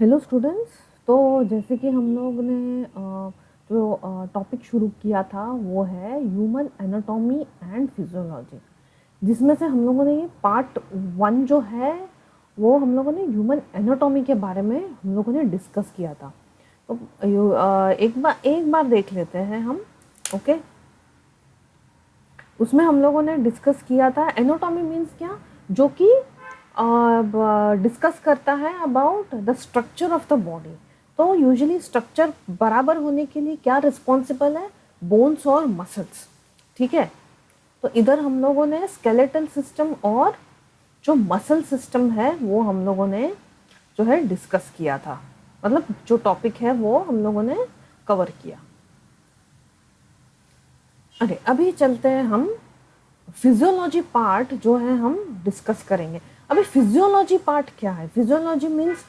Hello students. तो जैसे कि हम लोग ने जो टॉपिक शुरू किया था वो है ह्यूमन एनाटॉमी एंड फिजियोलॉजी, जिसमें से हम लोगों ने ये पार्ट 1 जो है वो हम लोगों ने ह्यूमन एनाटॉमी के बारे में हम लोगों ने डिस्कस किया था। तो एक बार देख लेते हैं हम। ओके, उसमें हम लोगों ने डिस्कस किया था एनाटॉमी मीन्स क्या, जो कि डिस्कस करता है about the structure of the body. तो यूजुअली स्ट्रक्चर बराबर होने के लिए क्या रिस्पॉन्सिबल है, बोन्स और मसल्स। ठीक है, तो इधर हम लोगों ने स्केलेटल सिस्टम और जो मसल सिस्टम है वो हम लोगों ने जो है डिस्कस किया था, मतलब जो टॉपिक है वो हम लोगों ने कवर किया। अरे अभी चलते हैं हम फिजियोलॉजी पार्ट जो है हम डिस्कस करेंगे। अभी फिजियोलॉजी पार्ट क्या है? फिजियोलॉजी मीन्स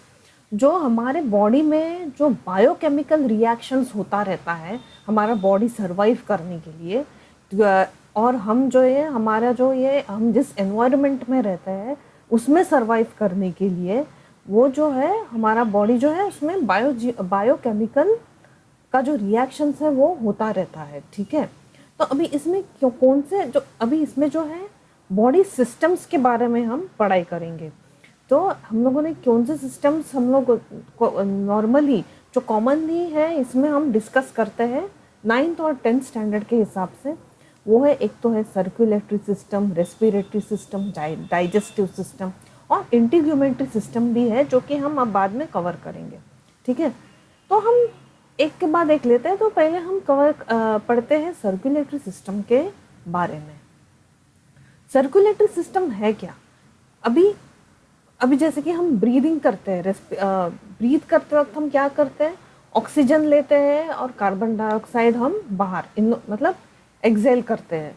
जो हमारे बॉडी में जो बायोकेमिकल रिएक्शंस होता रहता है हमारा बॉडी सरवाइव करने के लिए। और हम जो है हमारा जो ये हम जिस एनवायरनमेंट में रहते हैं उसमें सरवाइव करने के लिए वो जो है हमारा बॉडी जो है उसमें बायोकेमिकल का जो रिएक्शंस है वो होता रहता है। ठीक है, तो अभी इसमें क्यों कौन से जो अभी इसमें जो है बॉडी सिस्टम्स के बारे में हम पढ़ाई करेंगे। तो हम लोगों ने कौन से सिस्टम्स हम लोग नॉर्मली जो कॉमनली है इसमें हम डिस्कस करते हैं 9th और 10th स्टैंडर्ड के हिसाब से। वो है, एक तो है circulatory system, respiratory system, digestive system और इंटीग्यूमेंट्री सिस्टम भी है, जो कि हम अब बाद में कवर करेंगे। ठीक है, तो हम एक के बाद एक लेते हैं। तो पहले हम पढ़ते हैं सर्कुलेटरी सिस्टम के बारे में। सर्कुलेटरी सिस्टम है क्या? अभी अभी जैसे कि हम ब्रीदिंग करते हैं, ब्रीथ करते वक्त हम क्या करते हैं, ऑक्सीजन लेते हैं और कार्बन डाइऑक्साइड हम बाहर मतलब एक्सेल करते हैं।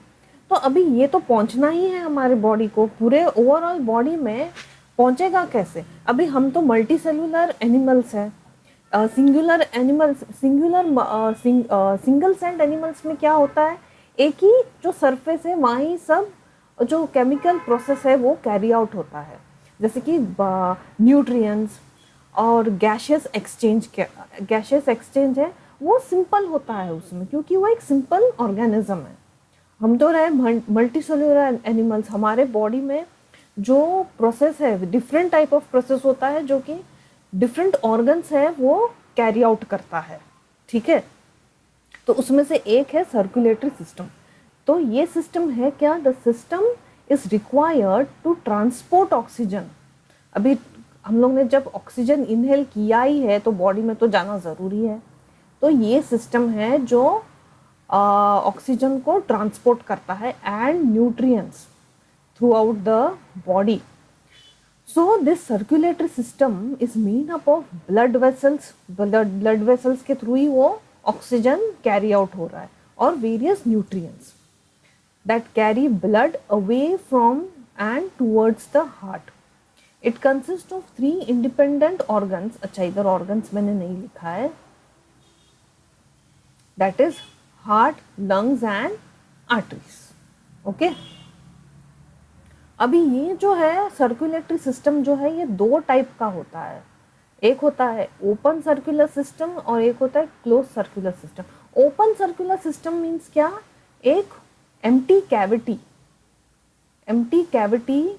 तो अभी ये तो पहुंचना ही है हमारे बॉडी को, पूरे ओवरऑल बॉडी में पहुंचेगा कैसे? अभी हम तो मल्टी सेलुलर एनिमल्स हैं। Singular animals single celled animals में क्या होता है, एक ही जो सरफेस है वहाँ ही सब जो केमिकल प्रोसेस है वो कैरी आउट होता है। जैसे कि न्यूट्रिएंट्स और गैशियस एक्सचेंज है वो सिंपल होता है उसमें, क्योंकि वो एक सिंपल ऑर्गेनिज्म है। हम तो रहे मल्टी सेलुलर एनिमल्स, हमारे बॉडी में जो प्रोसेस है डिफरेंट टाइप ऑफ प्रोसेस होता है जो कि डिफरेंट ऑर्गन्स है वो कैरी आउट करता है। ठीक है, तो उसमें से एक है सर्कुलेटरी सिस्टम। तो ये सिस्टम है क्या, the system is required to transport oxygen. अभी हम लोग ने जब ऑक्सीजन इनहेल किया ही है तो बॉडी में तो जाना ज़रूरी है। तो ये सिस्टम है जो ऑक्सीजन को ट्रांसपोर्ट करता है and nutrients through out the body. So this circulatory system is made up of blood vessels. blood vessels के थ्रू ही वो ऑक्सीजन कैरी आउट हो रहा है, और various nutrients that carry blood away from and towards the heart. It consists of 3 independent organs. अच्छा, इधर organs मैंने नहीं लिखा है, that is heart, lungs and arteries. Okay? अभी ये जो है सर्कुलेटरी सिस्टम जो है ये 2 टाइप का होता है। एक होता है ओपन सर्कुलर सिस्टम और एक होता है close circular system. Open circular system means क्या, एक एम्प्टी कैविटी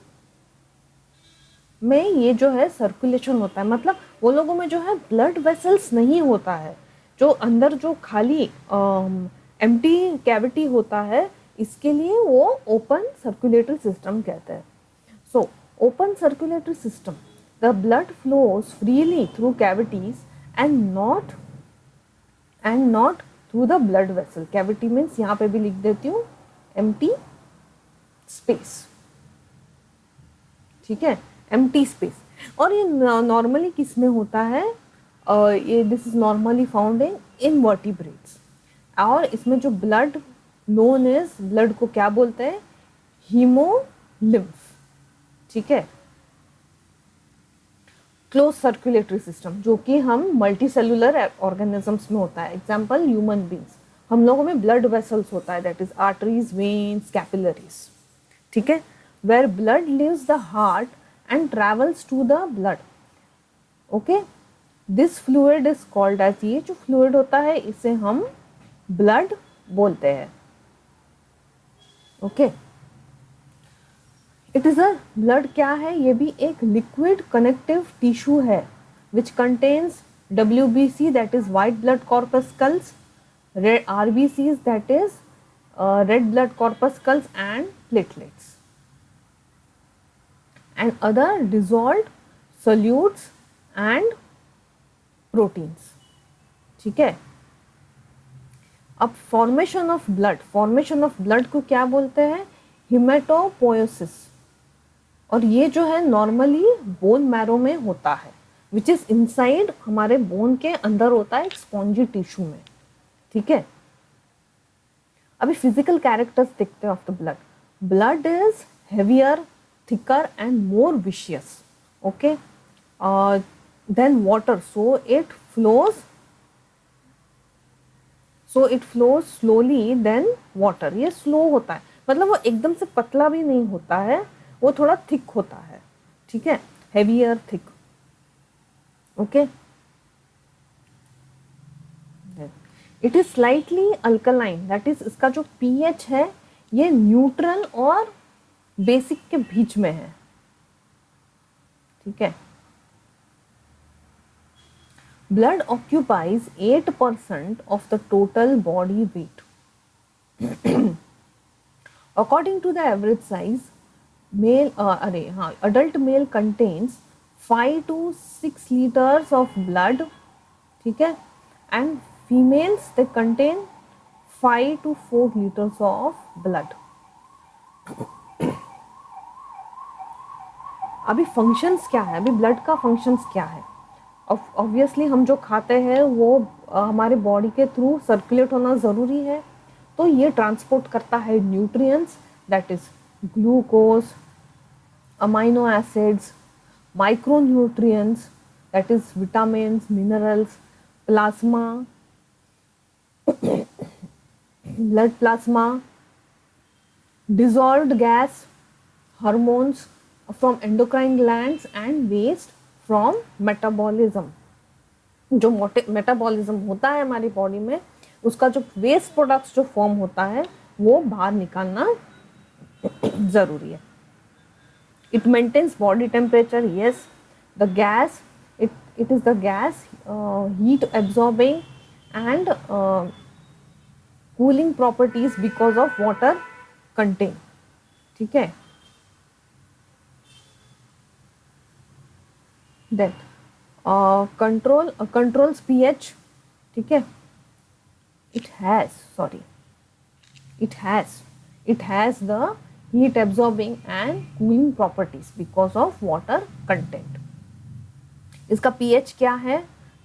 में ये जो है सर्कुलेशन होता है, मतलब वो लोगों में जो है ब्लड वेसल्स नहीं होता है, जो अंदर जो खाली एम्प्टी कैविटी होता है, इसके लिए वो ओपन सर्कुलेटरी सिस्टम कहते हैं। So open circulatory system, the blood flows freely through cavities and not through the blood vessel. Cavity means यहाँ पे भी लिख देती हूँ एम्प्टी स्पेस। ठीक है, एम्प्टी स्पेस। और ये नॉर्मली किस में होता है, ये this is normally found in invertebrates. और इसमें जो ब्लड नोन एज, ब्लड को क्या बोलते हैं, हीमोलिम्फ। ठीक है, क्लोज सर्कुलेटरी सिस्टम जो कि हम मल्टी सेलुलर ऑर्गेनिजम्स में होता है। एग्जाम्पल ह्यूमन बींग्स, हम लोगों में ब्लड वेसल्स होता है, that is arteries, veins, capillaries. ठीक है, where blood leaves the heart and travels to the blood. Okay, this fluid is called as, ये जो फ्लूइड होता है इसे हम ब्लड बोलते हैं। Okay, it is a blood क्या है, ये भी एक लिक्विड कनेक्टिव टिश्यू है which contains WBC that is white blood corpuscles, RBCs that is red blood corpuscles and platelets and other dissolved solutes and proteins। ठीक है, अब formation of blood, formation of blood को क्या बोलते हैं, हिमेटोपोएसिस, और ये जो है नॉर्मली बोन मैरो में होता है, विच इज इनसाइड, हमारे बोन के अंदर होता है एक स्पॉन्जी टिश्यू में। ठीक है, अभी फिजिकल कैरेक्टर्स देखते हैं of the blood. Blood is heavier, thicker and more विशियस, okay, than water, so it flows slowly than water, ये स्लो होता है, मतलब वो एकदम से पतला भी नहीं होता है, वो थोड़ा थिक होता है। ठीक है, heavier, thick, okay. It is slightly alkaline, that is इसका जो पीएच है ये न्यूट्रल और बेसिक के बीच में है। ठीक है, blood occupies 8% of the total body weight। According to the average size, adult male contains 5 to 6 liters of blood, ठीक है, and females they contain 5 to 4 liters of blood। अभी फंक्शंस क्या है, अभी ब्लड का फंक्शंस क्या है, ऑब्वियसली हम जो खाते हैं वो हमारे बॉडी के थ्रू सर्कुलेट होना ज़रूरी है, तो ये ट्रांसपोर्ट करता है nutrients that is glucose, amino acids, micro nutrients that is vitamins, minerals, plasma, blood plasma, dissolved gas, hormones from endocrine glands and waste from metabolism. जो मेटाबॉलिज्म होता है हमारी बॉडी में, उसका जो वेस्ट प्रोडक्ट्स जो फॉर्म होता है वो बाहर निकालना जरूरी है। It maintains body temperature, yes, the gas, it is the gas heat absorbing and cooling properties because of water content. ठीक है, then controls pH। ठीक है, it has the heat absorbing and cooling properties because of water content। इसका pH क्या है,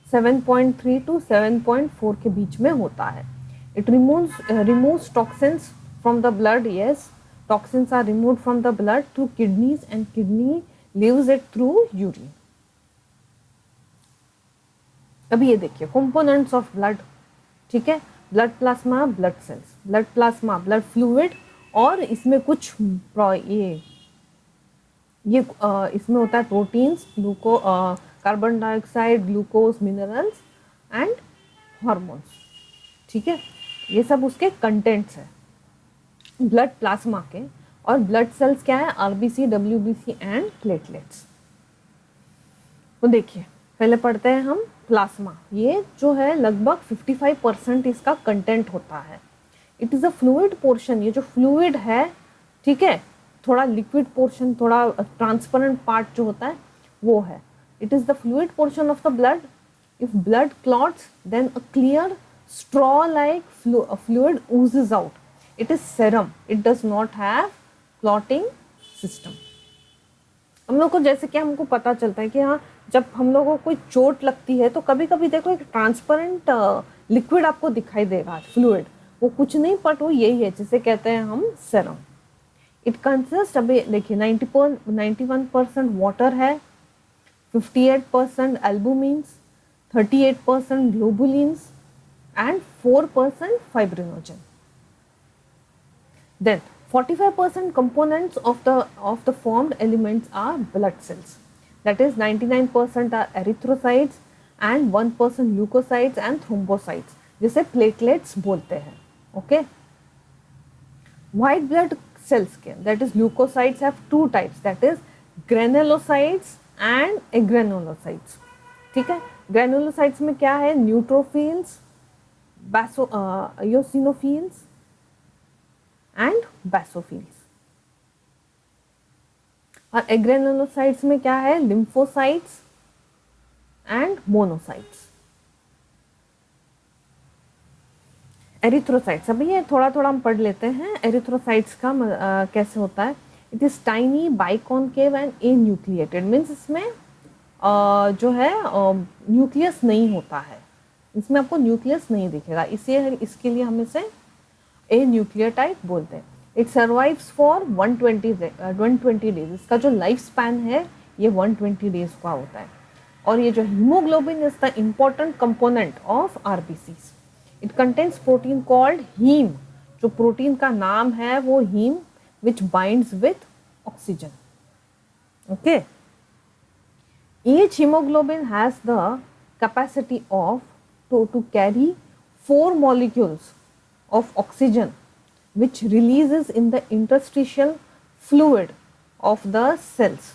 7.3 to 7.4 के बीच में होता है। it removes toxins from the blood, yes, toxins are removed from the blood through kidneys and kidney leaves it through urine। अभी ये देखिए कंपोनेंट्स ऑफ ब्लड। ठीक है, blood plasma, blood cells, blood plasma, blood fluid, और इसमें कुछ ये इसमें होता है proteins, carbon dioxide, glucose, minerals and hormones. ठीक है, ये सब उसके कंटेंट्स है ब्लड प्लाज्मा के। और ब्लड सेल्स क्या है, RBC, WBC एंड प्लेटलेट्स। तो देखिए पहले पढ़ते हैं हम प्लाज्मा। ये जो है लगभग 55% इसका कंटेंट होता है। It is a fluid portion, ये जो फ्लूइड है, ठीक है, थोड़ा लिक्विड पोर्शन, थोड़ा ट्रांसपेरेंट पार्ट जो होता है वो है। It is the fluid portion of the blood. If blood clots then a clear straw like fluid oozes out. It is serum. It does not have clotting system। हम लोग को जैसे कि हमको पता चलता है कि हाँ, जब हम लोगों को कोई चोट लगती है तो कभी कभी देखो एक ट्रांसपेरेंट लिक्विड आपको दिखाई देगा, फ्लूइड, वो कुछ नहीं बट वो यही है जिसे कहते हैं हम सेरम। इट कंसिस्ट, अभी देखिए 91% वाटर है, 58% एल्बुमिन्स, 38% globulins and 4% fibrinogen। Then 45% components of the formed elements are blood cells, that is 99% are erythrocytes and 1% leukocytes and thrombocytes, जिसे प्लेटलेट्स बोलते हैं. ओके, व्हाइट ब्लड cells के, that is leukocytes have two types, that is granulocytes and agranulocytes. ठीक है, granulocytes में क्या है, neutrophils, eosinophils and basophils. और agranulocytes में क्या है, lymphocytes and monocytes. एरिथ्रोसाइट्स, अभी ये थोड़ा थोड़ा हम पढ़ लेते हैं. एरिथ्रोसाइट्स का कैसे होता है. It is tiny biconcave and anucleated, means इसमें जो है न्यूक्लियस नहीं होता है, इसमें आपको न्यूक्लियस नहीं दिखेगा, इसके लिए हम इसे ए न्यूक्लियोटाइड बोलते हैं. It survives for 120 days. इसका जो लाइफ स्पैन है ये 120 डेज का होता है. और ये जो haemoglobin is the important component of RBCs. It contains protein called haem, जो प्रोटीन का नाम है वो haem, which binds with oxygen. Okay, each haemoglobin has the capacity of to carry 4 molecules of oxygen, which releases in the interstitial fluid of the cells.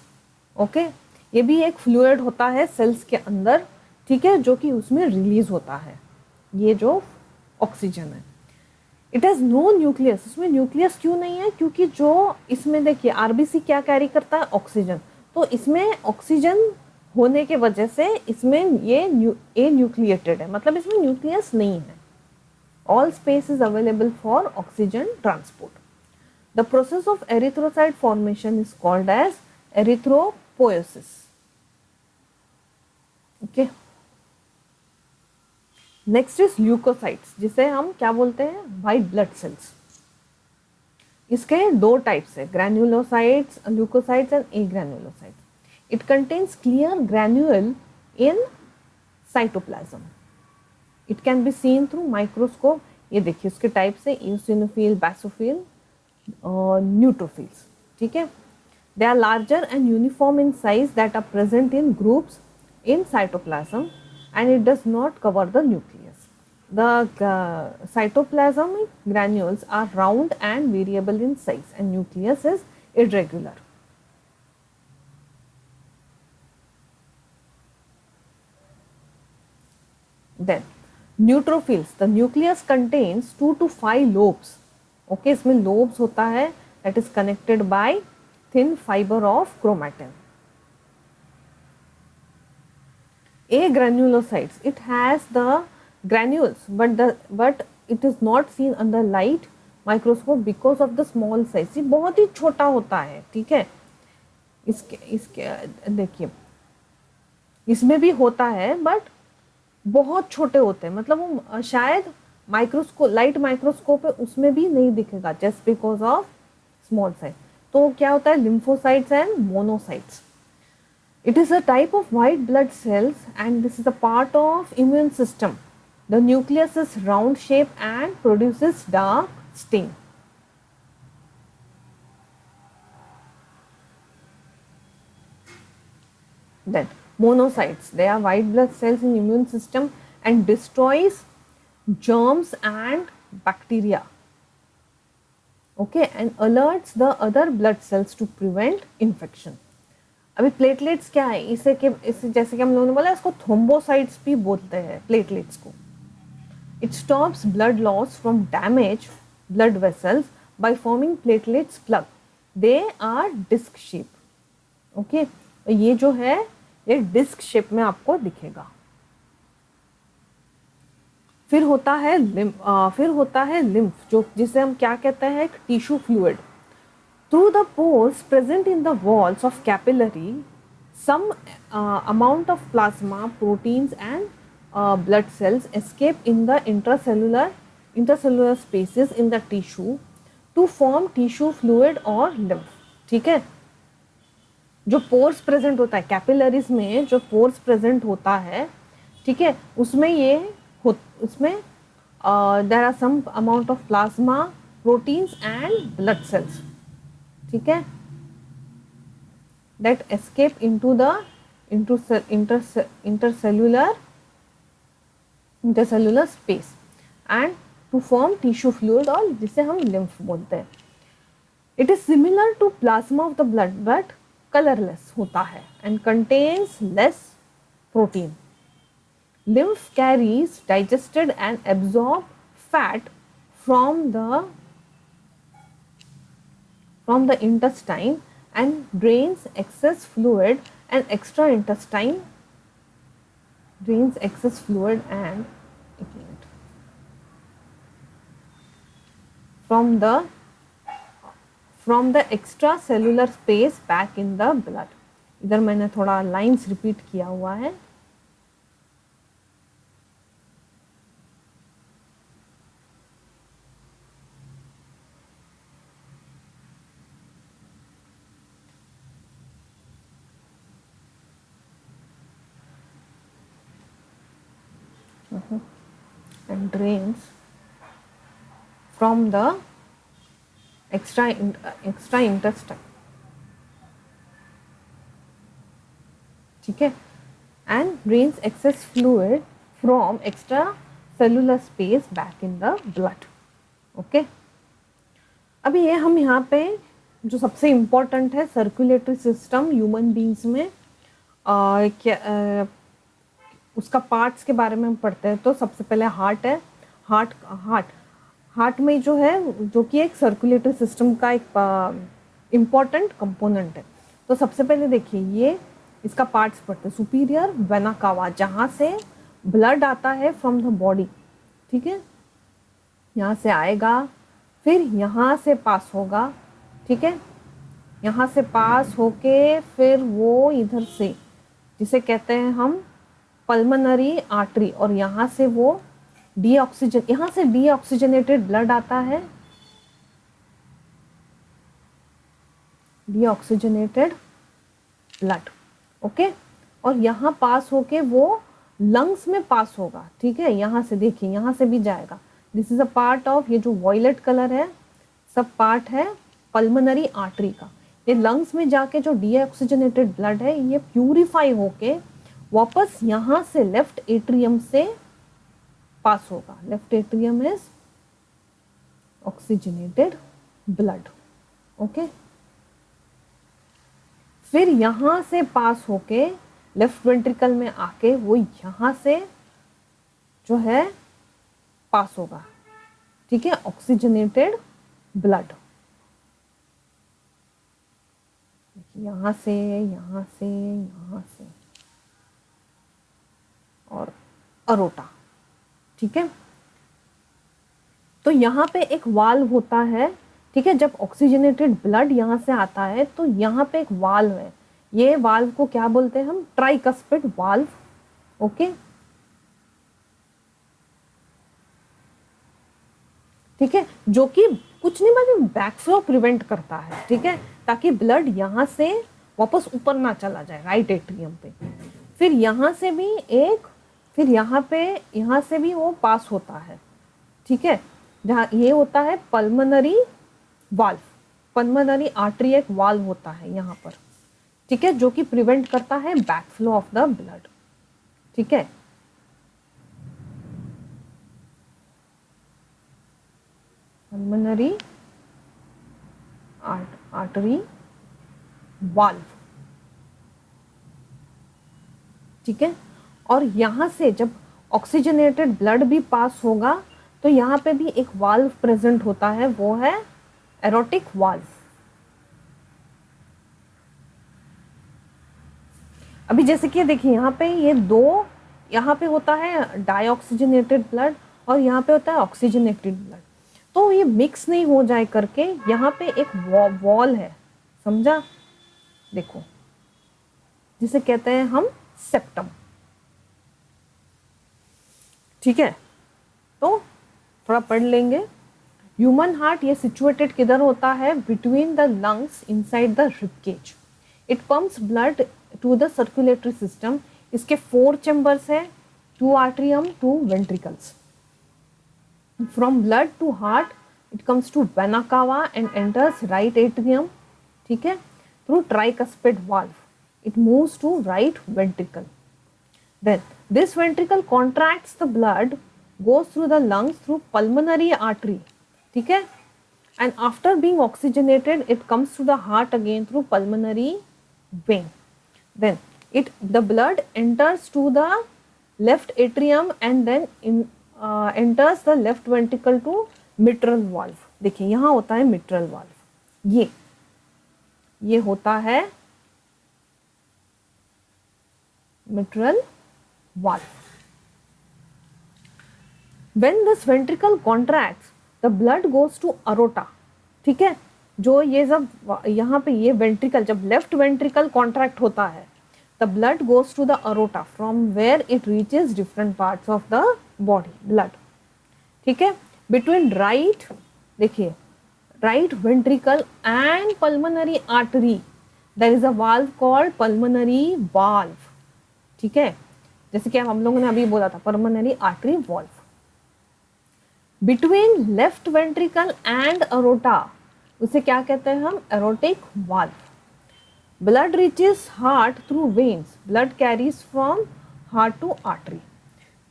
Okay, ये भी एक fluid होता है सेल्स के अंदर, ठीक है, जो कि उसमें रिलीज होता है, ये जो ऑक्सीजन है. It has no nucleus. इसमें न्यूक्लियस क्यों नहीं है, क्योंकि जो इसमें देखिए आरबीसी क्या कैरी करता है, ऑक्सीजन. तो इसमें ऑक्सीजन होने के वजह से इसमें ये ए न्यूक्लिएटेड है, मतलब इसमें न्यूक्लियस नहीं है. All space is available for oxygen transport. The process of erythrocyte formation is called as erythropoiesis. Okay. Next is leukocytes, जिसे हम क्या बोलते हैं, white blood cells. इसके 2 टाइप्स है, granulocytes, leukocytes and agranulocytes. It contains clear granule in cytoplasm. It can be seen through microscope. ये देखिए उसके टाइप्स है, eosinophil, basophil, neutrophils. ठीक है, they are larger and uniform in size, that are present in groups in cytoplasm, and it does not cover the nucleus. The cytoplasmic granules are round and variable in size, and nucleus is irregular. Then neutrophils, the nucleus contains 2 to 5 lobes. Okay, इसमें lobes होता है, that is connected by thin fibre of chromatin. Agranulocytes, it has the granules, but it is not seen under light microscope because of the small size. ये बहुत ही छोटा होता है, ठीक है. इसके देखिए इसमें भी होता है, बट बहुत छोटे होते हैं, मतलब वो शायद माइक्रोस्कोप, लाइट माइक्रोस्कोप है उसमें भी नहीं दिखेगा, just because of small size. तो क्या होता है, lymphocytes and monocytes. It is a type of white blood cells and this is a part of immune system. The nucleus is round shape and produces dark stain. Then monocytes, they are white blood cells in immune system and destroys germs and bacteria. Okay, and alerts the other blood cells to prevent infection. अभी platelets क्या है, इसे जैसे कि हम लोगों ने बोला, इसको थ्रोम्बोसाइट्स भी बोलते हैं प्लेटलेट्स को. It stops blood loss from damage blood vessels by forming platelets plug. They are disc shape. Okay, ये जो है ये डिस्क शेप में आपको दिखेगा. फिर होता है लिम्फ, जो जिसे हम क्या कहते हैं, tissue fluid. Through the pores present in the walls of capillary, some amount of plasma, proteins and blood cells escape in the intercellular spaces in the tissue to form tissue fluid और lymph. ठीक है, जो pores present होता है capillaries में, जो pores present होता है, ठीक है, उसमें उसमें there are some amount of plasma, proteins and blood cells. ठीक है, that escape into the intercellular intercellular space and to form tissue fluid, और जिसे हम लिम्फ बोलते हैं. It is similar to plasma of the blood but colourless होता है and contains less protein. Lymph carries digested and absorbed fat from the intestine and drains excess fluid and extra intestine drains excess fluid and एक minute, from the extracellular space back in the blood. इधर मैंने थोड़ा lines repeat किया हुआ है. And drains from the extra intestine. ठीक है, and drains excess fluid from extra cellular space back in the blood. Okay, अभी ये हम यहाँ पे जो सबसे इम्पोर्टेंट है सर्कुलेटरी सिस्टम ह्यूमन बींग्स में उसका पार्ट्स के बारे में हम पढ़ते हैं. तो सबसे पहले हार्ट है. हार्ट में जो है, जो कि एक सर्कुलेटरी सिस्टम का एक इम्पॉर्टेंट कंपोनेंट है. तो सबसे पहले देखिए, ये इसका पार्ट्स पढ़ते हैं. सुपीरियर वेना कावा, जहाँ से ब्लड आता है फ्रॉम द बॉडी. ठीक है, यहाँ से आएगा, फिर यहाँ से पास होगा. ठीक है, यहाँ से पास होके फिर वो इधर से, जिसे कहते हैं हम पल्मोनरी आर्टरी, और यहाँ से वो यहाँ से डीऑक्सीजनेटेड ब्लड आता है. Deoxygenated blood. ओके, और यहाँ पास होके वो लंग्स में पास होगा. ठीक है, यहाँ से देखिए, यहाँ से भी जाएगा. This is a part of, ये जो वॉयलेट कलर है सब पार्ट है पल्मोनरी आर्टरी का. ये लंग्स में जाके जो डीऑक्सीजनेटेड ब्लड है ये प्यूरिफाई होके वापस यहाँ से लेफ्ट एट्रियम से पास होगा. Left atrium is oxygenated blood. Okay, फिर यहाँ से पास होके लेफ्ट वेंट्रिकल में आके वो यहाँ से जो है पास होगा. ठीक है, ऑक्सीजनेटेड ब्लड. यहाँ से, यहाँ से, यहाँ से और अरोटा. ठीक है, तो यहाँ पे एक वाल्व होता है. ठीक है, जब ऑक्सीजनेटेड ब्लड यहाँ से आता है तो यहाँ पे एक वाल्व है. ये वाल्व को क्या बोलते हैं हम? Tricuspid valve. ओके, ठीक है, जो कि कुछ नहीं मतलब बैकफ्लो प्रिवेंट करता है. ठीक है, ताकि ब्लड यहाँ से वापस ऊपर ना चला जाए राइट एट्रियम पे. फिर यहाँ से भी एक, फिर यहाँ से भी वो पास होता है. ठीक है, जहाँ ये होता है पल्मोनरी वाल्व. पल्मोनरी आर्टरी एक वाल्व होता है यहाँ पर. ठीक है, जो कि प्रिवेंट करता है बैकफ्लो ऑफ द ब्लड. ठीक है, पल्मोनरी आर्टरी वाल्व. ठीक है, और यहाँ से जब ऑक्सीजनेटेड ब्लड भी पास होगा तो यहाँ पे भी एक वाल्व प्रेजेंट होता है, वो है एरोटिक वाल्व. अभी जैसे कि देखिए, यहाँ पे ये दो, यहाँ पे होता है डाइऑक्सीजनेटेड ब्लड और यहाँ पे होता है ऑक्सीजनेटेड ब्लड. तो ये मिक्स नहीं हो जाए करके यहाँ पे एक वॉल है, समझा? देखो, जिसे कहते हैं हम सेप्टम. ठीक है, तो थोड़ा पढ़ लेंगे. ह्यूमन हार्ट ये सिचुएटेड किधर होता है? Between the lungs inside the rib cage. It pumps blood to the circulatory system. इसके 4 चैम्बर्स है, 2 atrium, 2 ventricles. From blood to heart, it comes to vena cava and enters right atrium. ठीक है, through tricuspid valve. It moves to right ventricle. Then this ventricle contracts the blood, goes through the lungs through pulmonary artery, ठीक है, and after being oxygenated it comes to the heart again through pulmonary vein. Then the blood enters to the left atrium and then enters the left ventricle to mitral valve. देखिए यहाँ होता है mitral valve, ये होता है mitral valve. When this ventricle contracts, the blood goes to aorta, ठीक है, जो ये सब यहाँ पे ये वेंट्रिकल, जब लेफ्ट वेंट्रिकल कॉन्ट्रैक्ट होता है, the blood goes to the aorta from where it reaches different parts of the body, blood, ठीक है. Between right, देखिए, right ventricle and pulmonary artery there is a valve called pulmonary valve, ठीक है, जैसे कि हम लोगों ने अभी बोला था pulmonary artery valve. Between left ventricle and aorta उसे क्या कहते हैं हम, aortic valve. Blood reaches heart through veins. Blood carries from heart to artery.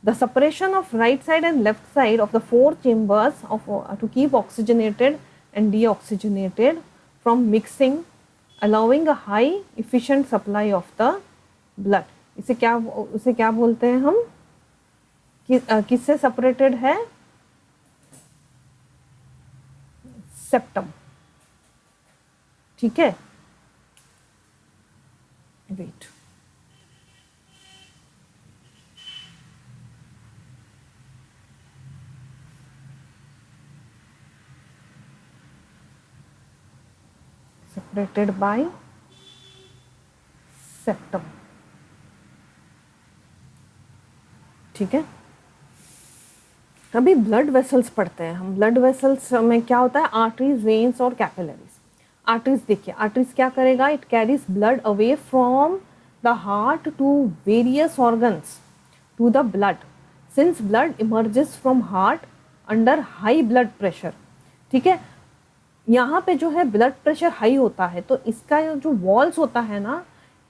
The separation of right side and left side of the four chambers of to keep oxygenated and deoxygenated from mixing, allowing a high efficient supply of the blood. इसे क्या बोलते हैं हम, किससे separated है, septum, ठीक है. Wait, separated by septum, ठीक है. अभी ब्लड वेसल्स पढ़ते हैं हम. ब्लड वेसल्स में क्या होता है, आर्टरीज, वेन्स और कैपिलरीज. आर्टरीज देखिए, आर्टरीज क्या करेगा, it carries blood away from the heart to various organs to the blood, since blood emerges from heart under high blood pressure, ठीक है. यहाँ पे जो है ब्लड प्रेशर हाई होता है, तो इसका जो वॉल्स होता है ना,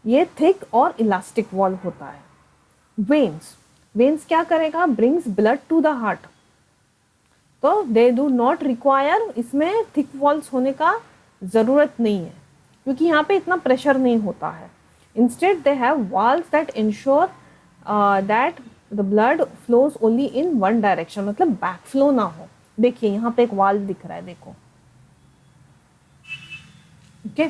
ये थिक और इलास्टिक वॉल्व होता है. वेन्स क्या करेगा, brings blood to the heart, तो दे डू नॉट रिक्वायर, इसमें थिक वॉल्स होने का ज़रूरत नहीं है क्योंकि यहाँ पे इतना प्रेशर नहीं होता है. Instead they have walls that ensure that the blood flows only in one direction, मतलब बैक फ्लो ना हो. देखिए यहाँ पे एक वाल्व दिख रहा है, देखो, okay.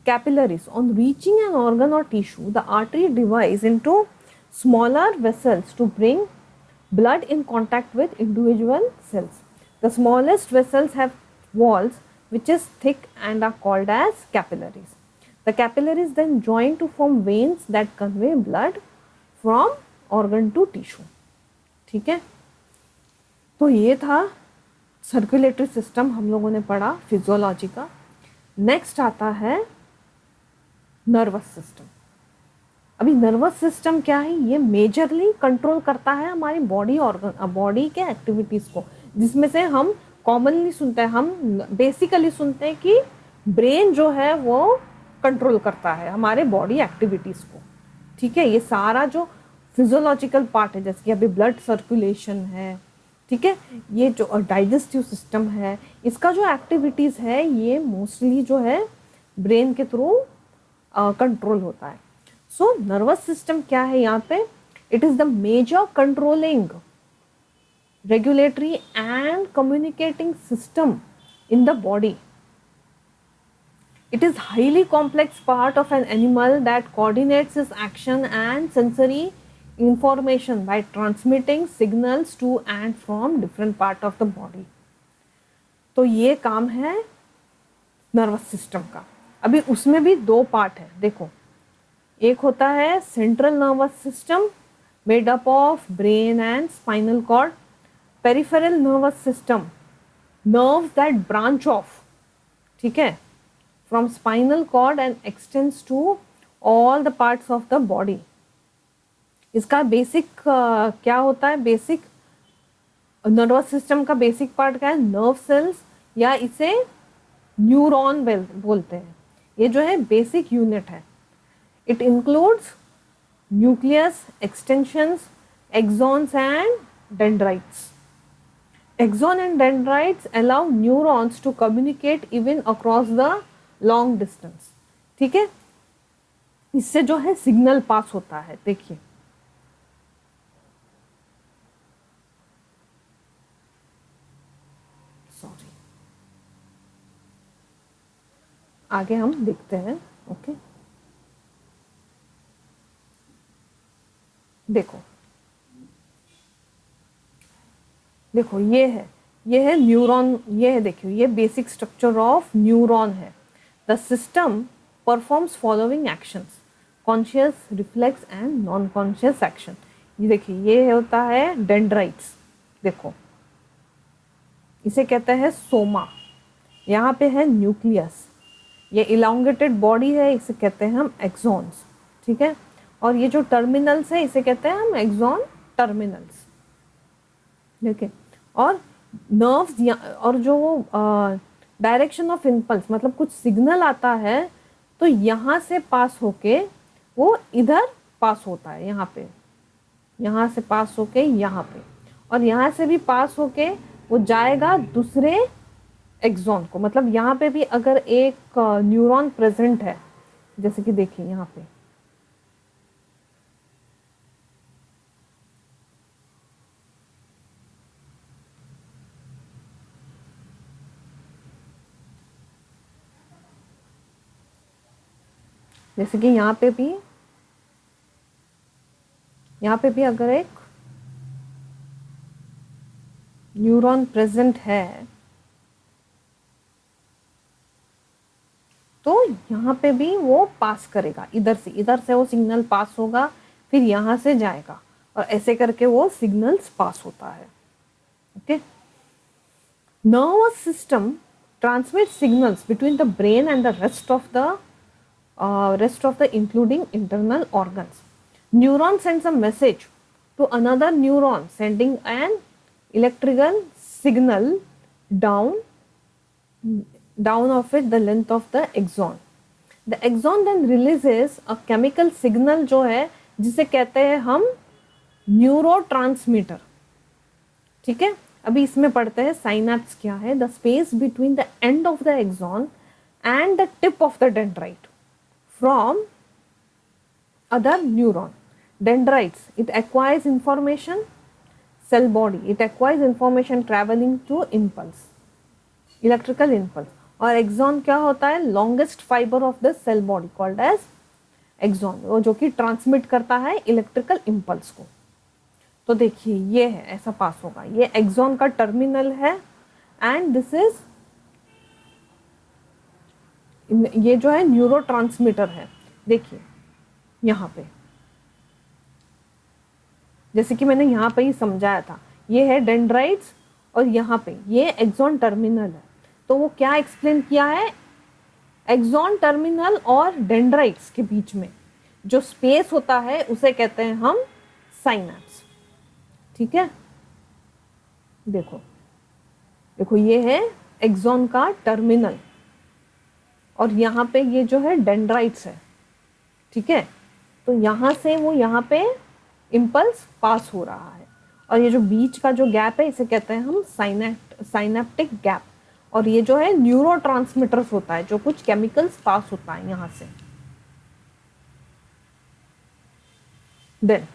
Capillaries, on reaching an organ और tissue the artery divides into smaller vessels to bring blood in contact with individual cells. The smallest vessels have walls which is thick and are called as capillaries. The capillaries then join to form veins that convey blood from organ to tissue. ठीक है, तो ये था circulatory system हम लोगों ने पढ़ा physiology का. नेक्स्ट आता है नर्वस सिस्टम. अभी नर्वस सिस्टम क्या है, ये मेजरली कंट्रोल करता है हमारी बॉडी के एक्टिविटीज़ को, जिसमें से हम कॉमनली सुनते हैं, हम बेसिकली सुनते हैं कि ब्रेन जो है वो कंट्रोल करता है हमारे बॉडी एक्टिविटीज़ को, ठीक है. ये सारा जो फिजियोलॉजिकल पार्ट है, जैसे कि अभी ब्लड सर्कुलेशन है, ठीक है, ये जो डाइजेस्टिव सिस्टम है, इसका जो एक्टिविटीज़ है ये मोस्टली जो है ब्रेन के थ्रू कंट्रोल होता है. सो नर्वस सिस्टम क्या है यहाँ पे, it is the major controlling, regulatory and communicating system in the body. It is highly complex part of an animal that coordinates its action and sensory information by transmitting signals to and from different part of the body. तो ये काम है nervous system का. अभी उसमें भी दो part है, देखो, एक होता है central nervous system made up of brain and spinal cord. Peripheral nervous system, nerves that branch off, ठीक है, from spinal cord and extends to all the parts of the body. इसका बेसिक क्या होता है, बेसिक नर्वस सिस्टम का basic part क्या है, nerve cells या इसे न्यूरॉन बोलते हैं. ये जो है बेसिक यूनिट है. It includes nucleus, extensions, axons and dendrites. Axon and dendrites allow neurons to communicate even across the long distance. ठीक है, इससे जो है सिग्नल पास होता है. देखिए सॉरी, आगे हम देखते हैं. ओके, देखो देखो ये है न्यूरॉन. ये है, देखिए ये बेसिक स्ट्रक्चर ऑफ न्यूरॉन है. The system performs following actions: conscious, reflex and non conscious action. ये देखिए ये होता है डेंड्राइट्स. देखो इसे कहते हैं सोमा. यहाँ पे है न्यूक्लियस. ये इलांगेटेड बॉडी है, इसे कहते हैं हम एक्सॉन्स. ठीक है, और ये जो टर्मिनल्स है इसे कहते हैं हम एक्सॉन टर्मिनल्स. ठीक है, और नर्व्स और जो डायरेक्शन ऑफ इम्पल्स, मतलब कुछ सिग्नल आता है तो यहाँ से पास होके वो इधर पास होता है. यहाँ से पास होके यहाँ पे, और यहाँ से भी पास होके वो जाएगा दूसरे एक्सॉन को. मतलब यहाँ पे भी अगर एक न्यूरॉन प्रेजेंट है, जैसे कि देखिए यहाँ पे जैसे कि यहाँ पे भी अगर एक न्यूरॉन प्रेजेंट है तो यहाँ पे भी वो पास करेगा. इधर से वो सिग्नल पास होगा, फिर यहाँ से जाएगा, और ऐसे करके वो सिग्नल्स पास होता है. Okay, nervous system transmits signals between the brain and the rest of the including internal organs. Neuron sends a message to another neuron, sending an electrical signal down of it the length of the axon. The axon then releases a chemical signal जो है जिसे कहते हैं हम neurotransmitter. ठीक है, अभी इसमें पढ़ते हैं साइनैप्स क्या है. The space between the end of the axon and the tip of the dendrite from other neuron. Dendrites, it acquires information. Cell body, it acquires information traveling to impulse, electrical impulse. और axon क्या होता है? Longest fibre of the cell body called as axon, वो जो कि transmit करता है electrical impulse को. तो देखिए ये है, ऐसा पास होगा. ये एक्सॉन का टर्मिनल है, एंड दिस इज, ये जो है न्यूरोट्रांसमीटर है. देखिए यहाँ पे, जैसे कि मैंने यहाँ पे ही समझाया था, ये है डेंड्राइट्स और यहाँ पे ये एक्सॉन टर्मिनल है. तो वो क्या एक्सप्लेन किया है? एक्सॉन टर्मिनल और डेंड्राइट्स के बीच में जो स्पेस होता है उसे कहते हैं हम साइनैप्स. ठीक है, देखो ये है एक्सॉन का टर्मिनल, और यहाँ पे ये जो है डेंड्राइट्स है. ठीक है, तो यहाँ से वो यहाँ पे इम्पल्स पास हो रहा है, और ये जो बीच का जो गैप है इसे कहते हैं हम साइनेप्टिक गैप. और ये जो है न्यूरोट्रांसमीटर्स होता है, जो कुछ केमिकल्स पास होता है यहाँ से. देन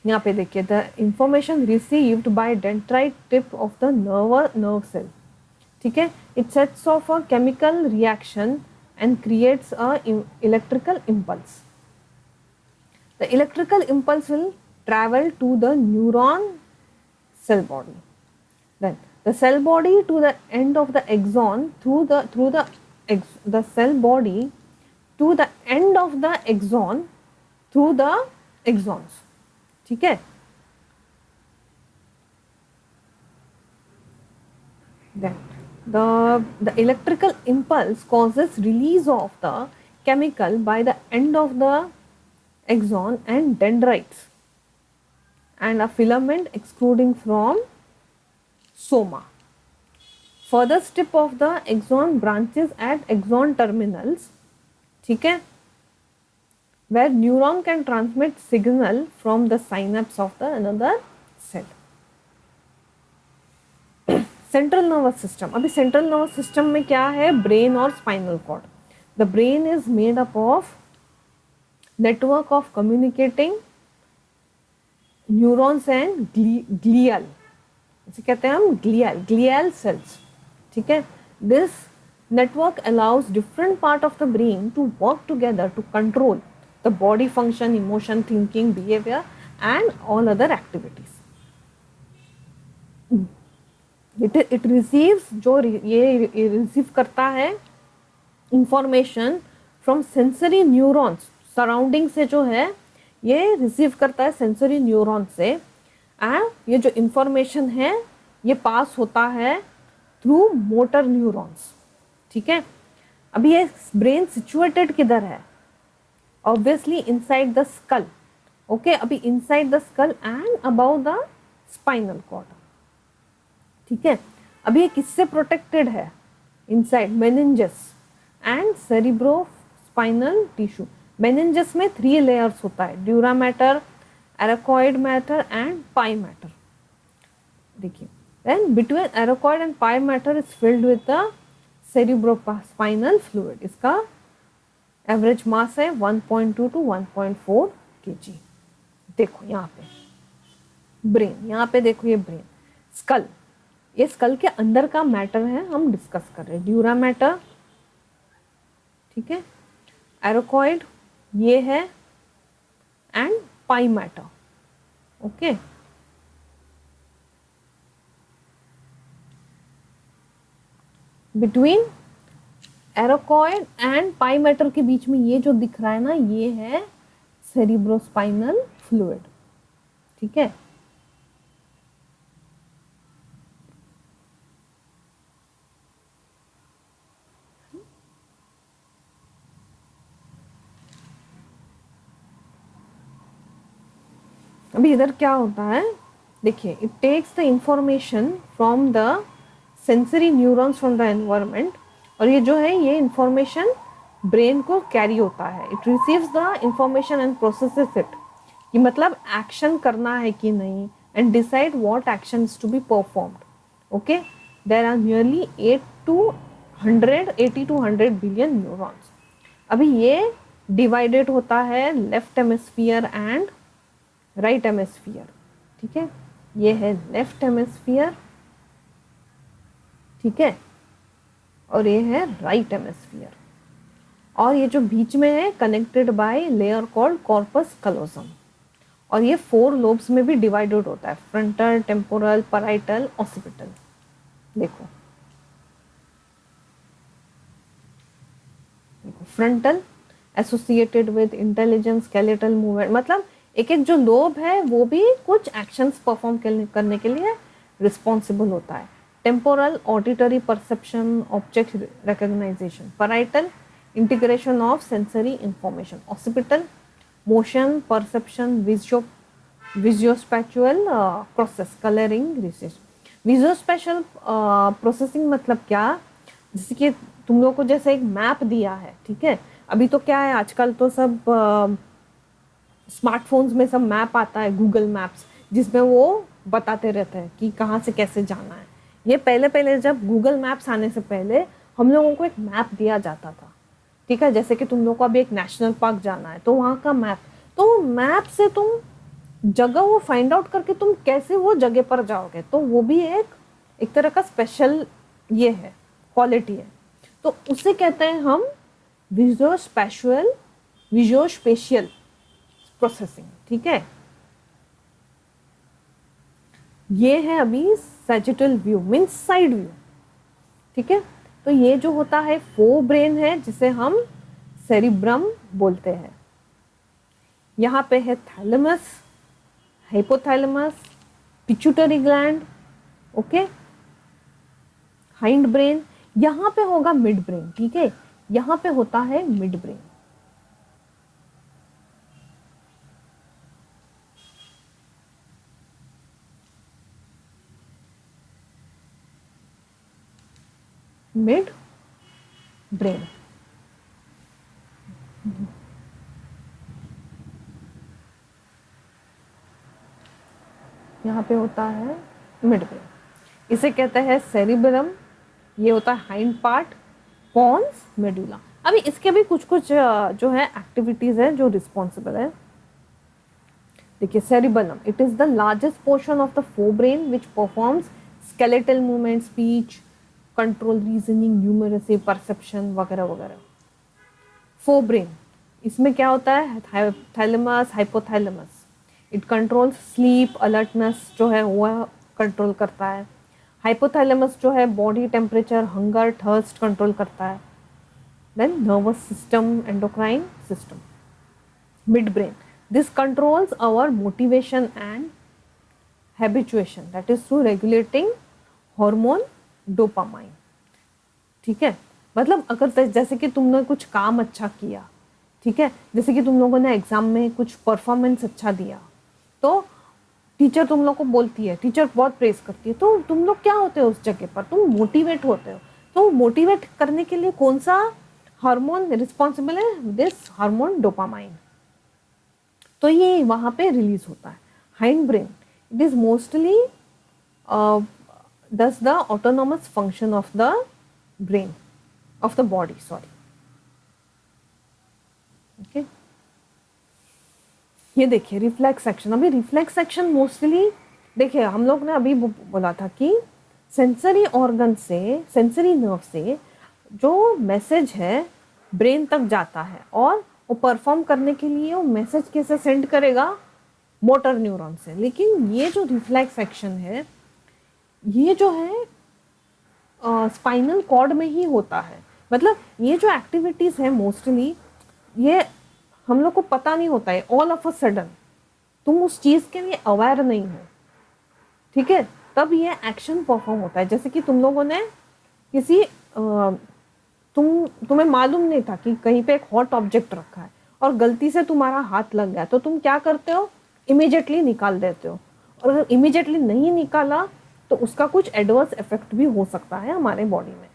यहाँ पे देखिए, the information received by dendrite tip of the nerve cell. ठीक है, it sets off a chemical reaction and creates a electrical impulse. The electrical impulse will travel to the neuron cell body. Then the cell body to the end of the axon through the cell body to the end of the axon through the axons. ठीक है, then the electrical impulse causes release of the chemical by the end of the axon and dendrites, and a filament extruding from soma. Further tip of the axon branches at axon terminals. ठीक है, where neuron can transmit signal from the synapse of the another cell. Central nervous system, अभी central nervous system में क्या है, brain और spinal cord. The brain is made up of network of communicating neurons and glial, इसे कहते हैं हम glial cells. ठीक है. This network allows different part of the brain to work together to control the body function, emotion, thinking, behavior and all other activities. it receives, जो ये receive करता है information from sensory neurons, surrounding से जो है ये receive करता है सेंसरी न्यूरॉन से. एंड ये जो इंफॉर्मेशन है ये पास होता है थ्रू मोटर न्यूरॉन्स. ठीक है. अभी ये ब्रेन सिचुएटेड किधर है, obviously inside the skull. Okay. अभी inside the skull and above the spinal cord. ठीक है. अभी ये किससे प्रोटेक्टेड है, inside meninges and cerebrospinal tissue. Meninges में 3 लेयर्स होता है, dura mater, arachnoid mater and pia mater. देखिए, then between arachnoid and pia mater is filled with the cerebrospinal fluid. इसका एवरेज मास है 1.2 to 1.4 kg. देखो यहाँ पे brain, यहाँ पे देखो ये ब्रेन, स्कल, ये स्कल के अंदर का मैटर है हम डिस्कस कर रहे हैं. ड्यूरा मैटर, ठीक है, एरोकॉइड ये है and pia mater. Okay. Between arachnoid and pia mater के बीच में ये जो दिख रहा है ना, ये है सेरिब्रोस्पाइनल फ्लूइड. ठीक है. अभी इधर क्या होता है, देखिए, it takes the information from the sensory neurons from the environment. और ये जो है ये इंफॉर्मेशन ब्रेन को कैरी होता है. It receives the information and processes it, कि मतलब एक्शन करना है कि नहीं, and decide what action is to be performed. Okay. There are nearly 80 to 100 billion neurons. अभी ये डिवाइडेड होता है left hemisphere and right hemisphere. ठीक है. ये है लेफ्ट हेमिस्फीयर, ठीक है, और ये है राइट हेमिस्फीयर. और ये जो बीच में है connected by layer called corpus callosum. और ये 4 लोब्स में भी डिवाइडेड होता है, फ्रंटल, टेम्पोरल, पैराइटल, ऑसिपिटल. देखो frontal associated with intelligence, skeletal movement, मतलब एक एक जो लोब है वो भी कुछ एक्शंस परफॉर्म करने के लिए रिस्पॉन्सिबल होता है. Temporal, auditory perception, object recognisation. Parietal, integration of sensory information. Occipital, motion, perception, visuospatial process, colouring, research. Visuospatial processing मतलब क्या, जैसे कि तुम लोग को जैसे एक मैप दिया है. ठीक है. अभी तो क्या है, आजकल तो सब स्मार्टफोन्स में सब मैप आता है, गूगल मैप्स, जिसमें वो बताते रहते हैं कि कहाँ से कैसे जाना है. ये पहले जब गूगल मैप्स आने से पहले हम लोगों को एक मैप दिया जाता था. ठीक है. जैसे कि तुम लोग को अभी एक नेशनल पार्क जाना है तो वहाँ का मैप, तो मैप से तुम जगह वो फाइंड आउट करके तुम कैसे वो जगह पर जाओगे, तो वो भी एक तरह का स्पेशल ये है, क्वालिटी है. तो उसे कहते हैं हम विजुओस्पेशियल प्रोसेसिंग. ठीक है. ये है अभी sagittal view, means side view. ठीक है. तो ये जो होता है फोर ब्रेन है, जिसे हम सेरिब्रम बोलते हैं. यहाँ पे है thalamus, hypothalamus, pituitary gland, okay, hind brain. यहाँ पे होगा मिड ब्रेन. ठीक है. यहाँ पे होता है मिड ब्रेन. Mid brain. यहाँ पे होता है मिड ब्रेन, इसे कहते हैं सेरिबेलम, ये होता है हाइंड पार्ट, पॉन्स, मेडुला। अभी इसके भी कुछ कुछ जो है एक्टिविटीज है जो रिस्पॉन्सिबल है। देखिए cerebellum, it is the largest portion of the forebrain which performs skeletal movement, speech, control, reasoning, numeracy, perception वगैरह वगैरह। फोर ब्रेन, इसमें क्या होता है, thalamus, hypothalamus, it controls sleep, alertness जो है वो कंट्रोल करता है। हाइपोथैलेमस जो है body temperature, hunger, thirst control करता है। Then nervous system, endocrine system. Midbrain, this controls our motivation and habituation, that is through regulating hormone dopamine। ठीक है, मतलब अगर जैसे कि तुमने कुछ काम अच्छा किया, ठीक है, जैसे कि तुम लोगों ने एग्जाम में कुछ परफॉर्मेंस अच्छा दिया, तो टीचर तुम लोग को बोलती है, टीचर बहुत प्रेस करती है, तो तुम लोग क्या होते हो उस जगह पर, तुम मोटिवेट होते हो। तो मोटिवेट करने के लिए कौन सा हार्मोन रिस्पॉन्सिबल है, दिस हार्मोन डोपामाइन, तो ये वहाँ पे रिलीज होता है। Hind brain, it is mostly does the autonomous function of the brain, of the body, sorry, okay। ये देखिए रिफ्लेक्स एक्शन, अभी रिफ्लेक्स एक्शन मोस्टली देखिए हम लोग ने अभी बोला था कि सेंसरी ऑर्गन से, सेंसरी नर्व से जो मैसेज है ब्रेन तक जाता है, और वो परफॉर्म करने के लिए वो मैसेज कैसे सेंड करेगा, मोटर न्यूरॉन से। लेकिन ये जो रिफ्लेक्स एक्शन है ये जो है स्पाइनल कॉर्ड में ही होता है। मतलब ये जो एक्टिविटीज़ है मोस्टली ये हम लोग को पता नहीं होता है, ऑल ऑफ अ सडन तुम उस चीज़ के लिए अवेयर नहीं हो, ठीक है, तब ये एक्शन परफॉर्म होता है। जैसे कि तुम लोगों ने किसी तुम्हें मालूम नहीं था कि कहीं पे एक हॉट ऑब्जेक्ट रखा है और गलती से तुम्हारा हाथ लग गया, तो तुम क्या करते हो, इमीडिएटली निकाल देते हो। और अगर इमीडिएटली नहीं निकाला तो उसका कुछ एडवर्स इफेक्ट भी हो सकता है हमारे बॉडी में,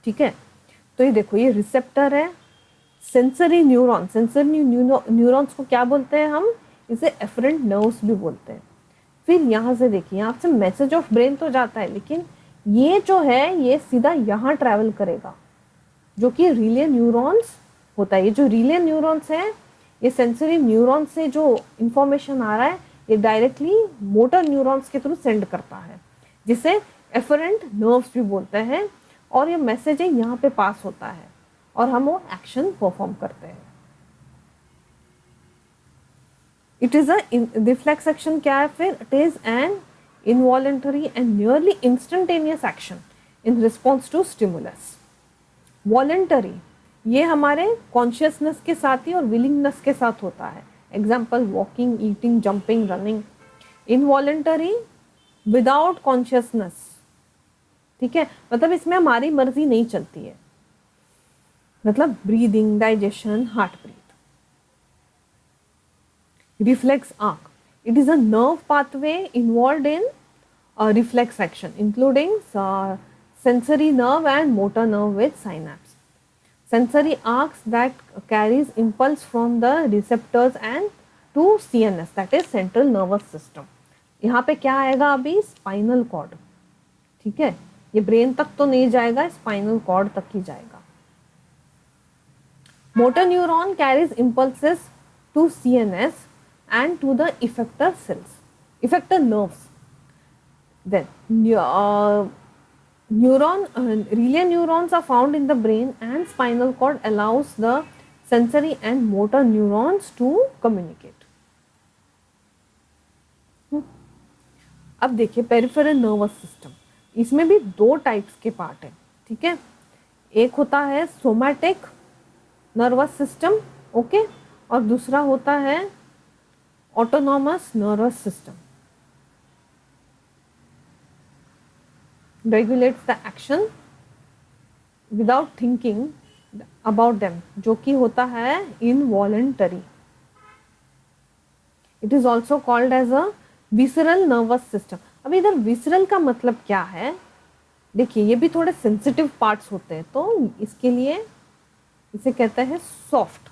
ठीक है। तो ये देखो ये रिसेप्टर है, सेंसरी न्यूरॉन, सेंसरी न्यूरॉन्स को क्या बोलते हैं हम, इसे एफरेंट नर्व्स भी बोलते हैं। फिर यहाँ से देखिए, यहाँ से मैसेज ऑफ ब्रेन तो जाता है, लेकिन ये जो है ये सीधा यहाँ ट्रैवल करेगा, जो कि रिले न्यूरॉन्स होता है। ये जो रिले न्यूरॉन्स है, ये सेंसरी न्यूरॉन्स से जो इंफॉर्मेशन आ रहा है ये डायरेक्टली मोटर न्यूरॉन्स के थ्रू सेंड करता है, जिसे एफरेंट नर्व्स भी बोलते हैं। और ये मैसेज है यहाँ पे पास होता है और हम वो एक्शन परफॉर्म करते हैं। It is a reflex action क्या है फिर, it is an involuntary and nearly instantaneous action in response to stimulus। Voluntary, ये हमारे कॉन्शियसनेस के साथ ही और विलिंगनेस के साथ होता है। Example walking, eating, jumping, running. Involuntary, without consciousness, ठीक है, मतलब इसमें हमारी मर्जी नहीं चलती है, मतलब breathing, digestion, heart breath. Reflex arc, it is a nerve pathway involved in reflex action, including sensory nerve and motor nerve with synapse. Sensory arcs that carries impulse from the receptors and to CNS, that is central nervous system। यहाँ पे क्या आएगा अभी, spinal cord, ठीक है, ये brain तक तो नहीं जाएगा, स्पाइनल कॉर्ड तक ही जाएगा। Motor neuron carries impulses to CNS and to the effector cells, effector nerves। Then relay neurons are found in the brain and spinal cord allows the sensory and motor neurons to communicate। अब देखिए peripheral nervous system, इसमें भी दो types के part है, ठीक है। एक होता है सोमैटिक नर्वस सिस्टम, ओके, और दूसरा होता है autonomous nervous system, regulates the action without thinking about them, जो कि होता है involuntary। It is also called as a visceral nervous system। अब इधर visceral का मतलब क्या है, देखिए ये भी थोड़े सेंसिटिव पार्ट्स होते हैं, तो इसके लिए इसे कहते हैं सॉफ्ट,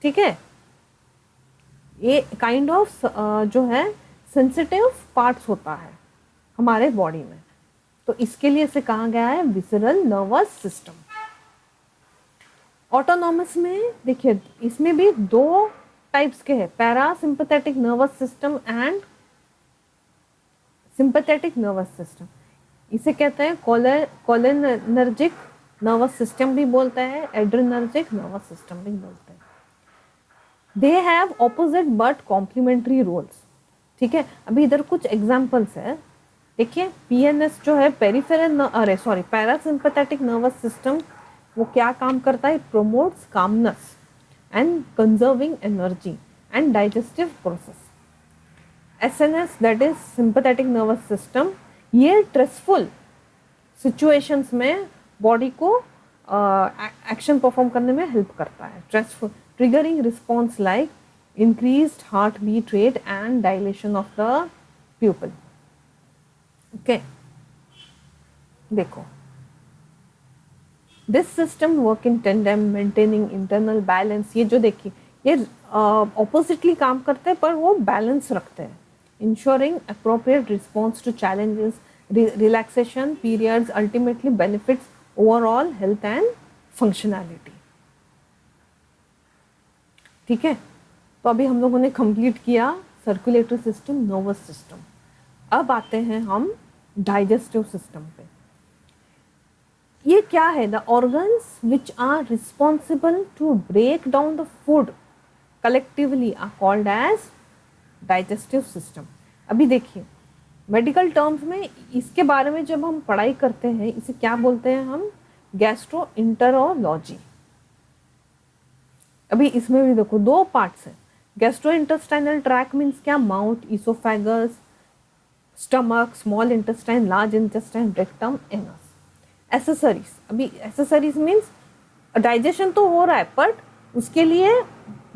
ठीक है। ये काइंड ऑफ जो है सेंसिटिव पार्ट्स होता है हमारे बॉडी में, तो इसके लिए इसे कहा गया है विसरल नर्वस सिस्टम। ऑटोनॉमस में देखिए इसमें भी दो टाइप्स के हैं, parasympathetic nervous system and sympathetic nervous system. इसे कहते हैं कोलिनर्जिक नर्वस सिस्टम भी बोलते हैं, एड्रेनर्जिक नर्वस सिस्टम भी बोलते हैं। They have opposite but complementary roles. ठीक है, अभी इधर कुछ एग्जांपल्स है, देखिए पीएनएस जो है पैरासिम्पैथेटिक नर्वस सिस्टम, वो क्या काम करता है, promotes calmness and conserving energy and digestive process. SNS that is sympathetic nervous system, ये स्ट्रेसफुल सिचुएशंस में बॉडी को एक्शन परफॉर्म करने में हेल्प करता है। Stressful triggering response like increased heart beat rate and dilation of the pupil. Okay, देखो this system work in tandem maintaining internal balance. ये जो देखिए ये ऑपोजिटली काम करते हैं पर वो बैलेंस रखते हैं। Ensuring appropriate response to challenges, relaxation periods ultimately benefits overall health and functionality. ठीक है, तो अभी हम लोगों ने कंप्लीट किया सर्कुलेटरी सिस्टम, नर्वस सिस्टम। अब आते हैं हम डाइजेस्टिव सिस्टम पे। ये क्या है, the organs which are responsible to break down the food collectively are called as digestive system. अभी देखिए मेडिकल टर्म्स में इसके बारे में जब हम पढ़ाई करते हैं इसे क्या बोलते हैं हम, गैस्ट्रोइंटेरोलॉजी। अभी इसमें भी देखो दो पार्ट्स हैं, गैस्ट्रो इंटेस्टाइनल ट्रैक मीन्स क्या, mouth, oesophagus, stomach, small intestine, large intestine, rectum, anus. Accessories, अभी एसेसरीज मीन्स डाइजेशन तो हो रहा है बट उसके लिए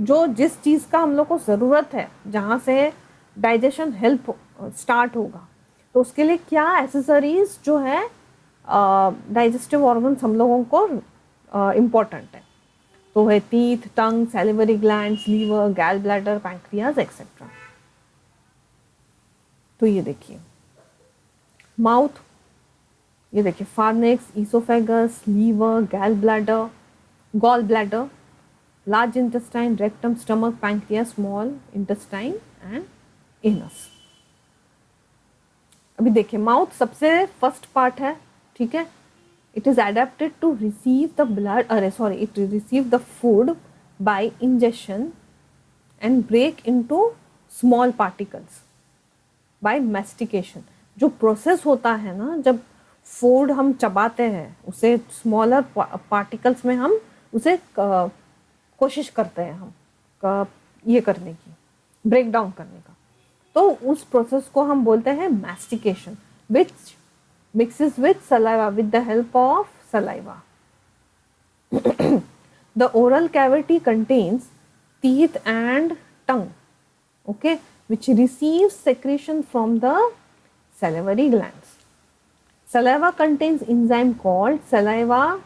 जो जिस चीज़ का हम लोग को ज़रूरत है, जहाँ से डाइजेशन हेल्प स्टार्ट होगा, तो उसके लिए क्या एसेसरीज जो है डाइजेस्टिव ऑर्गन्स हम लोगों को इम्पोर्टेंट है, तो है teeth, tongue, salivary glands, liver, gall bladder, pancreas etcetera. तो ये देखिए माउथ, ये देखिए pharynx, oesophagus, liver, gall bladder, large intestine, rectum, stomach, pancreas, small intestine and anus. अभी देखिए माउथ सबसे फर्स्ट पार्ट है, ठीक है, it is adapted to receive the it receive the food by ingestion and break into small particles by mastication। जो process होता है ना, जब फूड हम चबाते हैं उसे स्मॉलर पार्टिकल्स में हम उसे कोशिश करते हैं हम ये करने की, ब्रेक डाउन करने का, तो उस प्रोसेस को हम बोलते हैं mastication, which mixes with saliva with the help of saliva. The oral cavity contains teeth and tongue, okay, which receives secretion from the salivary glands. Saliva contains enzyme called saliva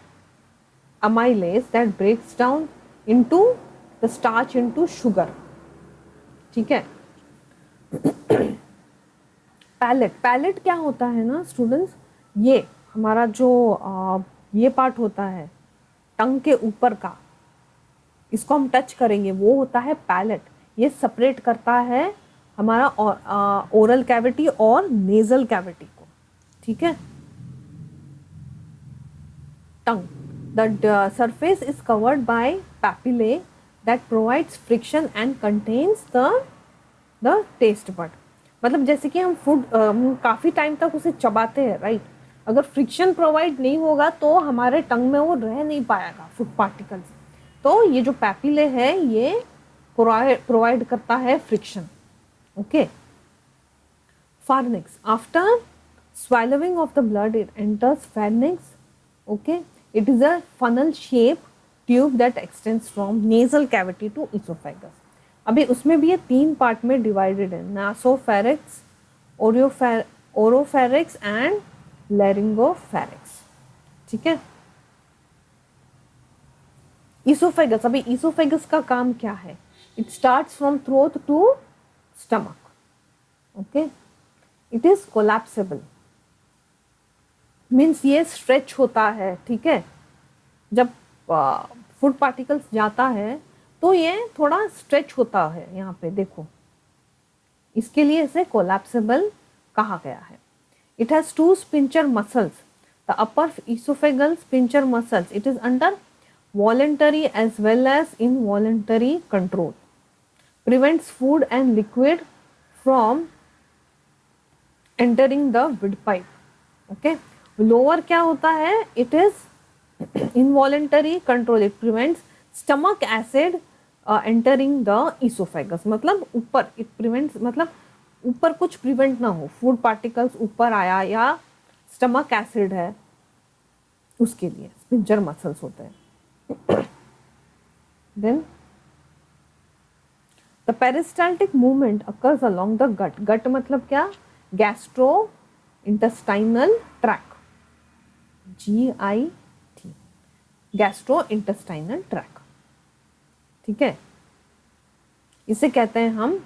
amylase that breaks down into the starch into sugar. ठीक है, palette क्या होता है ना students, ये हमारा जो ये पार्ट होता है टंग के ऊपर का, इसको हम टच करेंगे, वो होता है पैलेट। ये सेपरेट करता है हमारा ओरल कैविटी और नेजल कैविटी को। ठीक है, tongue, the surface is covered by papillae that provides friction and contains the taste bud. मतलब जैसे कि हम फूड काफ़ी टाइम तक उसे चबाते हैं, राइट, अगर फ्रिक्शन प्रोवाइड नहीं होगा तो हमारे टंग में वो रह नहीं पाएगा फूड पार्टिकल्स। तो ये जो पैपिले है ये प्रोवाइड करता है friction. Okay, pharynx, after swallowing of the blood it enters pharynx. Okay, it is a funnel shaped tube that extends from nasal cavity to esophagus. अभी उसमें भी ये 3 पार्ट में डिवाइडेड है, नासोफेरिक्स, ओरोफेरिक्स एंड लैरिंगोफेरिक्स। ठीक है, इसोफेगस, अभी इसोफेगस का काम क्या है, it starts from throat to stomach. Okay, it is collapsible means ये स्ट्रेच होता है, ठीक है। जब फूड पार्टिकल्स जाता है तो ये थोड़ा स्ट्रेच होता है, यहाँ पे देखो, इसके लिए इसे कोलैप्सेबल कहा गया है। It has two sphincter muscles, the upper esophageal sphincter muscles, it is under voluntary as well as involuntary control, prevents food and liquid from entering the windpipe. Okay, lower क्या होता है, it is involuntary control, it prevents stomach acid entering the esophagus, मतलब ऊपर, it prevents मतलब ऊपर कुछ prevent ना हो, फूड पार्टिकल्स ऊपर आया या स्टमक एसिड है उसके लिए स्पिंचर मसल्स होते हैं। Then the peristaltic movement occurs along the gut, gut मतलब क्या, gastrointestinal tract, GIT, gastrointestinal tract, ठीक है, इसे कहते हैं हम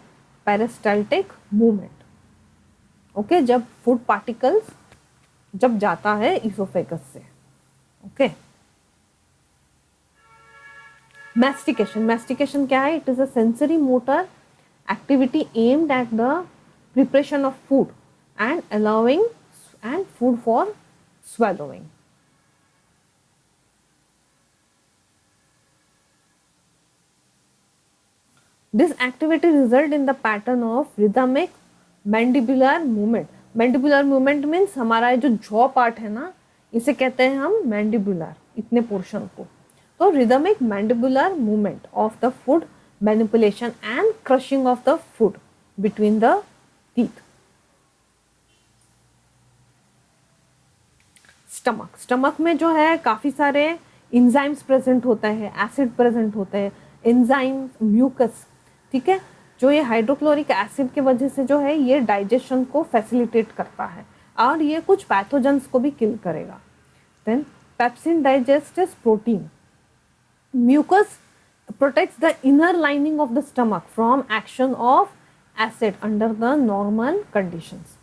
पेरिस्टाल्टिक मूवमेंट। ओके, जब फूड पार्टिकल्स जब जाता है इसोफेगस से। ओके, मैस्टिकेशन, मैस्टिकेशन क्या है, it is a sensory motor activity aimed at the preparation of food and allowing and food for swallowing. This activity result in the pattern of rhythmic mandibular movement. Mandibular movement means हमारा जो jaw part है ना, इसे कहते हैं हम mandibular, इतने portion को। तो rhythmic mandibular movement of the food manipulation and crushing of the food between the teeth. Stomach, stomach में जो है काफ़ी सारे इंजाइम्स प्रेजेंट होते हैं, एसिड प्रेजेंट होते हैं, एंजाइम, म्यूकस, ठीक है, जो ये हाइड्रोक्लोरिक एसिड की वजह से जो है ये डाइजेशन को फैसिलिटेट करता है और ये कुछ पैथोजेंस को भी किल करेगा। Then pepsin digests protein, mucus protects the inner lining of the stomach from action of acid under the normal conditions.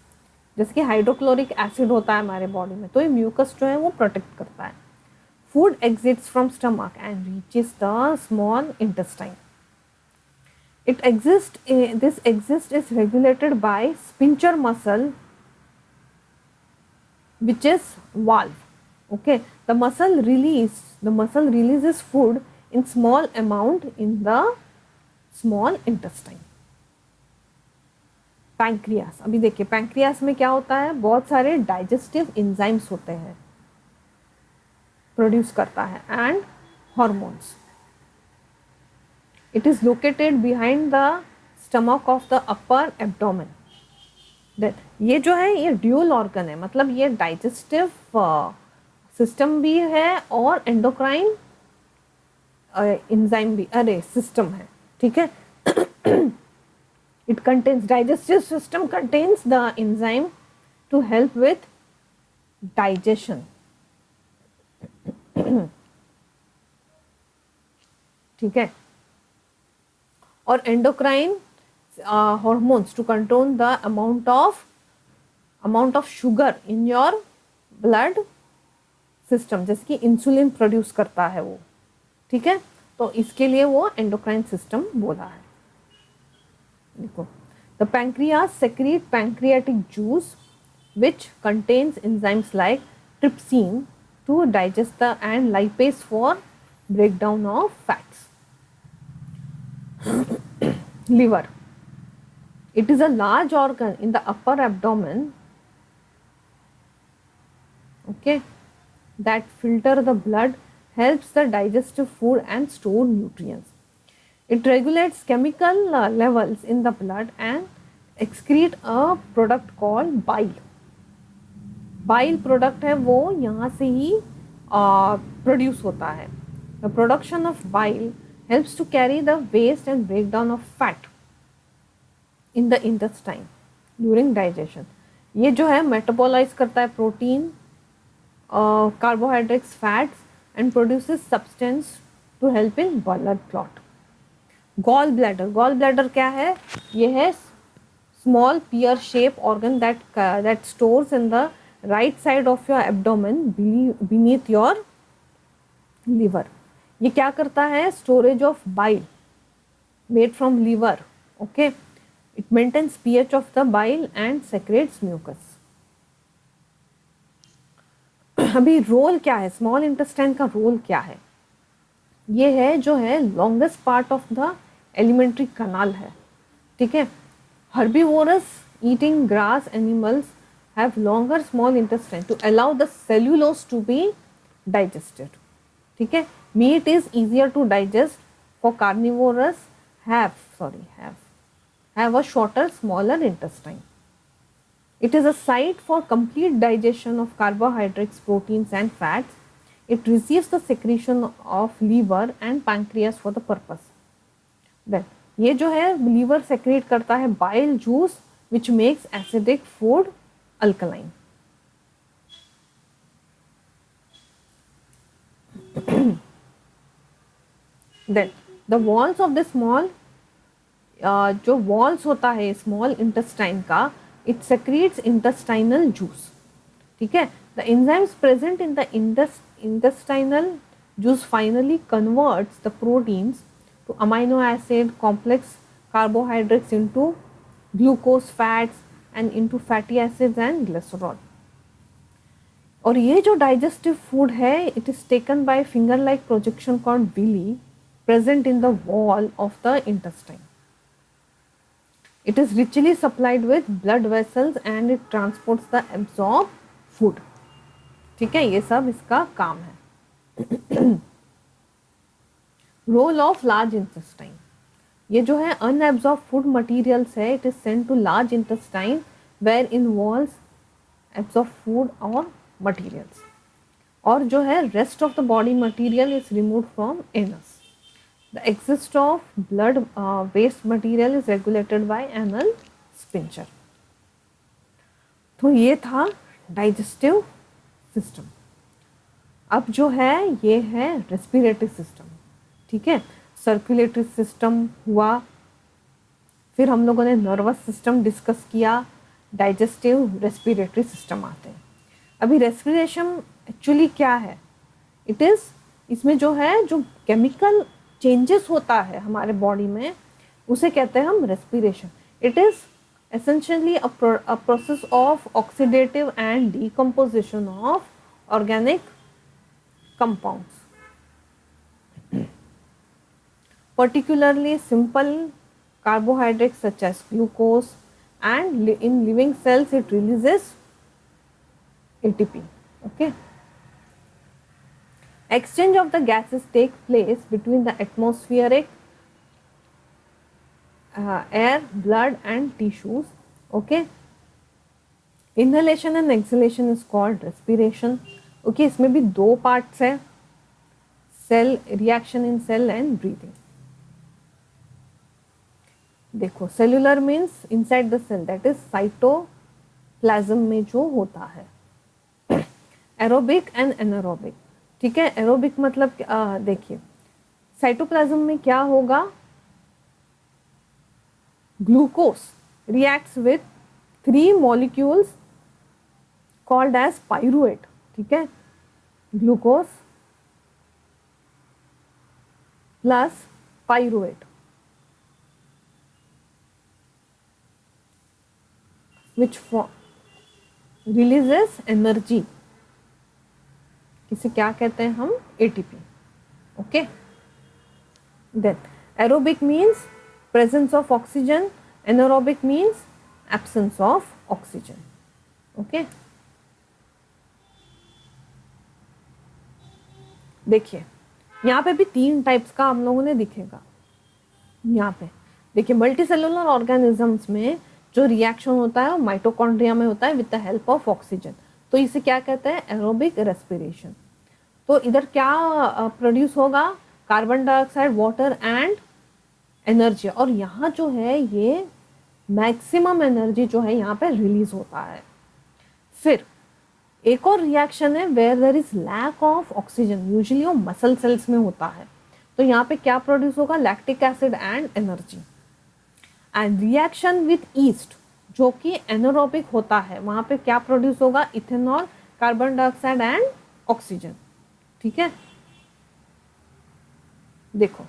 जैसे कि हाइड्रोक्लोरिक एसिड होता है हमारे बॉडी में, तो ये म्यूकस जो है वो प्रोटेक्ट करता है। Food exits from stomach and reaches the small intestine. It exists, this exist is regulated by sphincter muscle, which is valve. Okay, the muscle releases food in small amount in the small intestine. Pancreas, अभी देखिए pancreas में क्या होता है, बहुत सारे digestive enzymes होते हैं, प्रोड्यूस करता है, and hormones. It is located behind the stomach of the upper abdomen. Then ये जो है ये ड्यूल ऑर्गन है, मतलब ये डाइजेस्टिव सिस्टम भी है और एंडोक्राइन एंजाइम भी, अरे सिस्टम है, ठीक है। It contains, digestive system contains the enzyme to help with digestion. ठीक है, और endocrine hormones to control the amount of sugar in your blood system, जैसे कि इंसुलिन प्रोड्यूस करता है वो, ठीक है, तो इसके लिए वो एंडोक्राइन सिस्टम बोला है। देखो, the pancreas secrete pancreatic juice which contains enzymes like trypsin to digest the and lipase for breakdown of fats. Liver, it is a large organ in the upper abdomen, okay, that filter the blood, helps the digestive food and store nutrients. It regulates chemical levels in the blood and excrete a product called bile. Bile product है वो यहाँ से ही produce होता है। The production of bile helps to carry the waste and breakdown of fat in the intestine during digestion. ये जो है metabolise करता है protein, carbohydrates, fats and produces substance to help in blood clot. Gall bladder, gall bladder क्या है, ये है small pear shaped organ that stores in the right side of your abdomen beneath your liver. ये क्या करता है? Storage of bile made from liver. Okay, it maintains pH of the bile and secretes mucus. अभी role क्या है, small intestine का role क्या है? ये है जो है longest part of the alimentary canal है. ठीक है, herbivorous eating grass animals have longer small intestine to allow the cellulose to be digested. ठीक है, meat is easier to digest for carnivorous have a shorter, smaller intestine. It is a site for complete digestion of carbohydrates, proteins and fats. It receives the secretion of liver and pancreas for the purpose. Then ये जो है liver secrete करता है bile juice which makes acidic food alkaline. Then the walls of the small जो walls होता है small intestine का, it secretes intestinal juice. ठीक है, the enzymes present in the intestinal juice finally converts the proteins to amino acid, complex carbohydrates into glucose, fats and into fatty acids and glycerol. और ये जो digestive food है, it is taken by finger-like projection called villi present in the wall of the intestine. It is richly supplied with blood vessels and it transports the absorbed food. ठीक है, ये सब इसका काम है. Role of large intestine. ये जो है अनएब्जॉर्ब फूड मटेरियल्स है, it is sent to large intestine where involves absorb food और मटेरियल्स. और जो है rest of the body material is removed from anus. The exit of blood waste material is regulated by anal sphincter. तो ये था digestive system. अब जो है ये है respiratory system. ठीक है, circulatory system हुआ, फिर हम लोगों ने nervous system डिस्कस किया, digestive respiratory system आते हैं. अभी respiration actually क्या है? It is, इसमें जो है जो chemical चेंजेस होता है हमारे बॉडी में, उसे कहते हैं हम respiration. It is essentially a process of oxidative and decomposition of organic compounds, particularly simple carbohydrates such as glucose, and in living cells it releases ATP. Okay. Exchange of the gases take place between the atmospheric air, blood and tissues. Okay. Inhalation and exhalation is called respiration. Okay, इसमें भी दो parts है, cell reaction in cell and breathing. देखो, cellular means inside the cell, that is cytoplasm में जो होता है. Aerobic and anaerobic. ठीक है, एरोबिक मतलब देखिए, साइटोप्लाज्म में क्या होगा, glucose reacts with 3 molecules called as pyruvate. ठीक है, glucose plus pyruvate which releases energy. इसे क्या कहते हैं हम, ATP. Okay. Then aerobic means presence of oxygen, anaerobic means absence of oxygen. Okay. देखिए यहाँ पे भी 3 टाइप्स का हम लोगों ने दिखेगा. यहाँ पे देखिए, मल्टीसेलुलर ऑर्गेनिजम्स में जो रिएक्शन होता है वो माइटोकॉन्ड्रिया में होता है with the help of oxygen. तो इसे क्या कहते हैं, एरोबिक रेस्पिरेशन. तो इधर क्या प्रोड्यूस होगा, carbon dioxide, water and energy. और यहाँ जो है ये मैक्सिमम एनर्जी जो है यहाँ पे रिलीज होता है. फिर एक और रिएक्शन है where there is lack of oxygen, usually वो मसल सेल्स में होता है. तो यहाँ पे क्या प्रोड्यूस होगा, lactic acid and energy. And reaction with yeast, जो कि एनारोबिक होता है, वहां पे क्या प्रोड्यूस होगा, ethanol, carbon dioxide and oxygen. ठीक है, देखो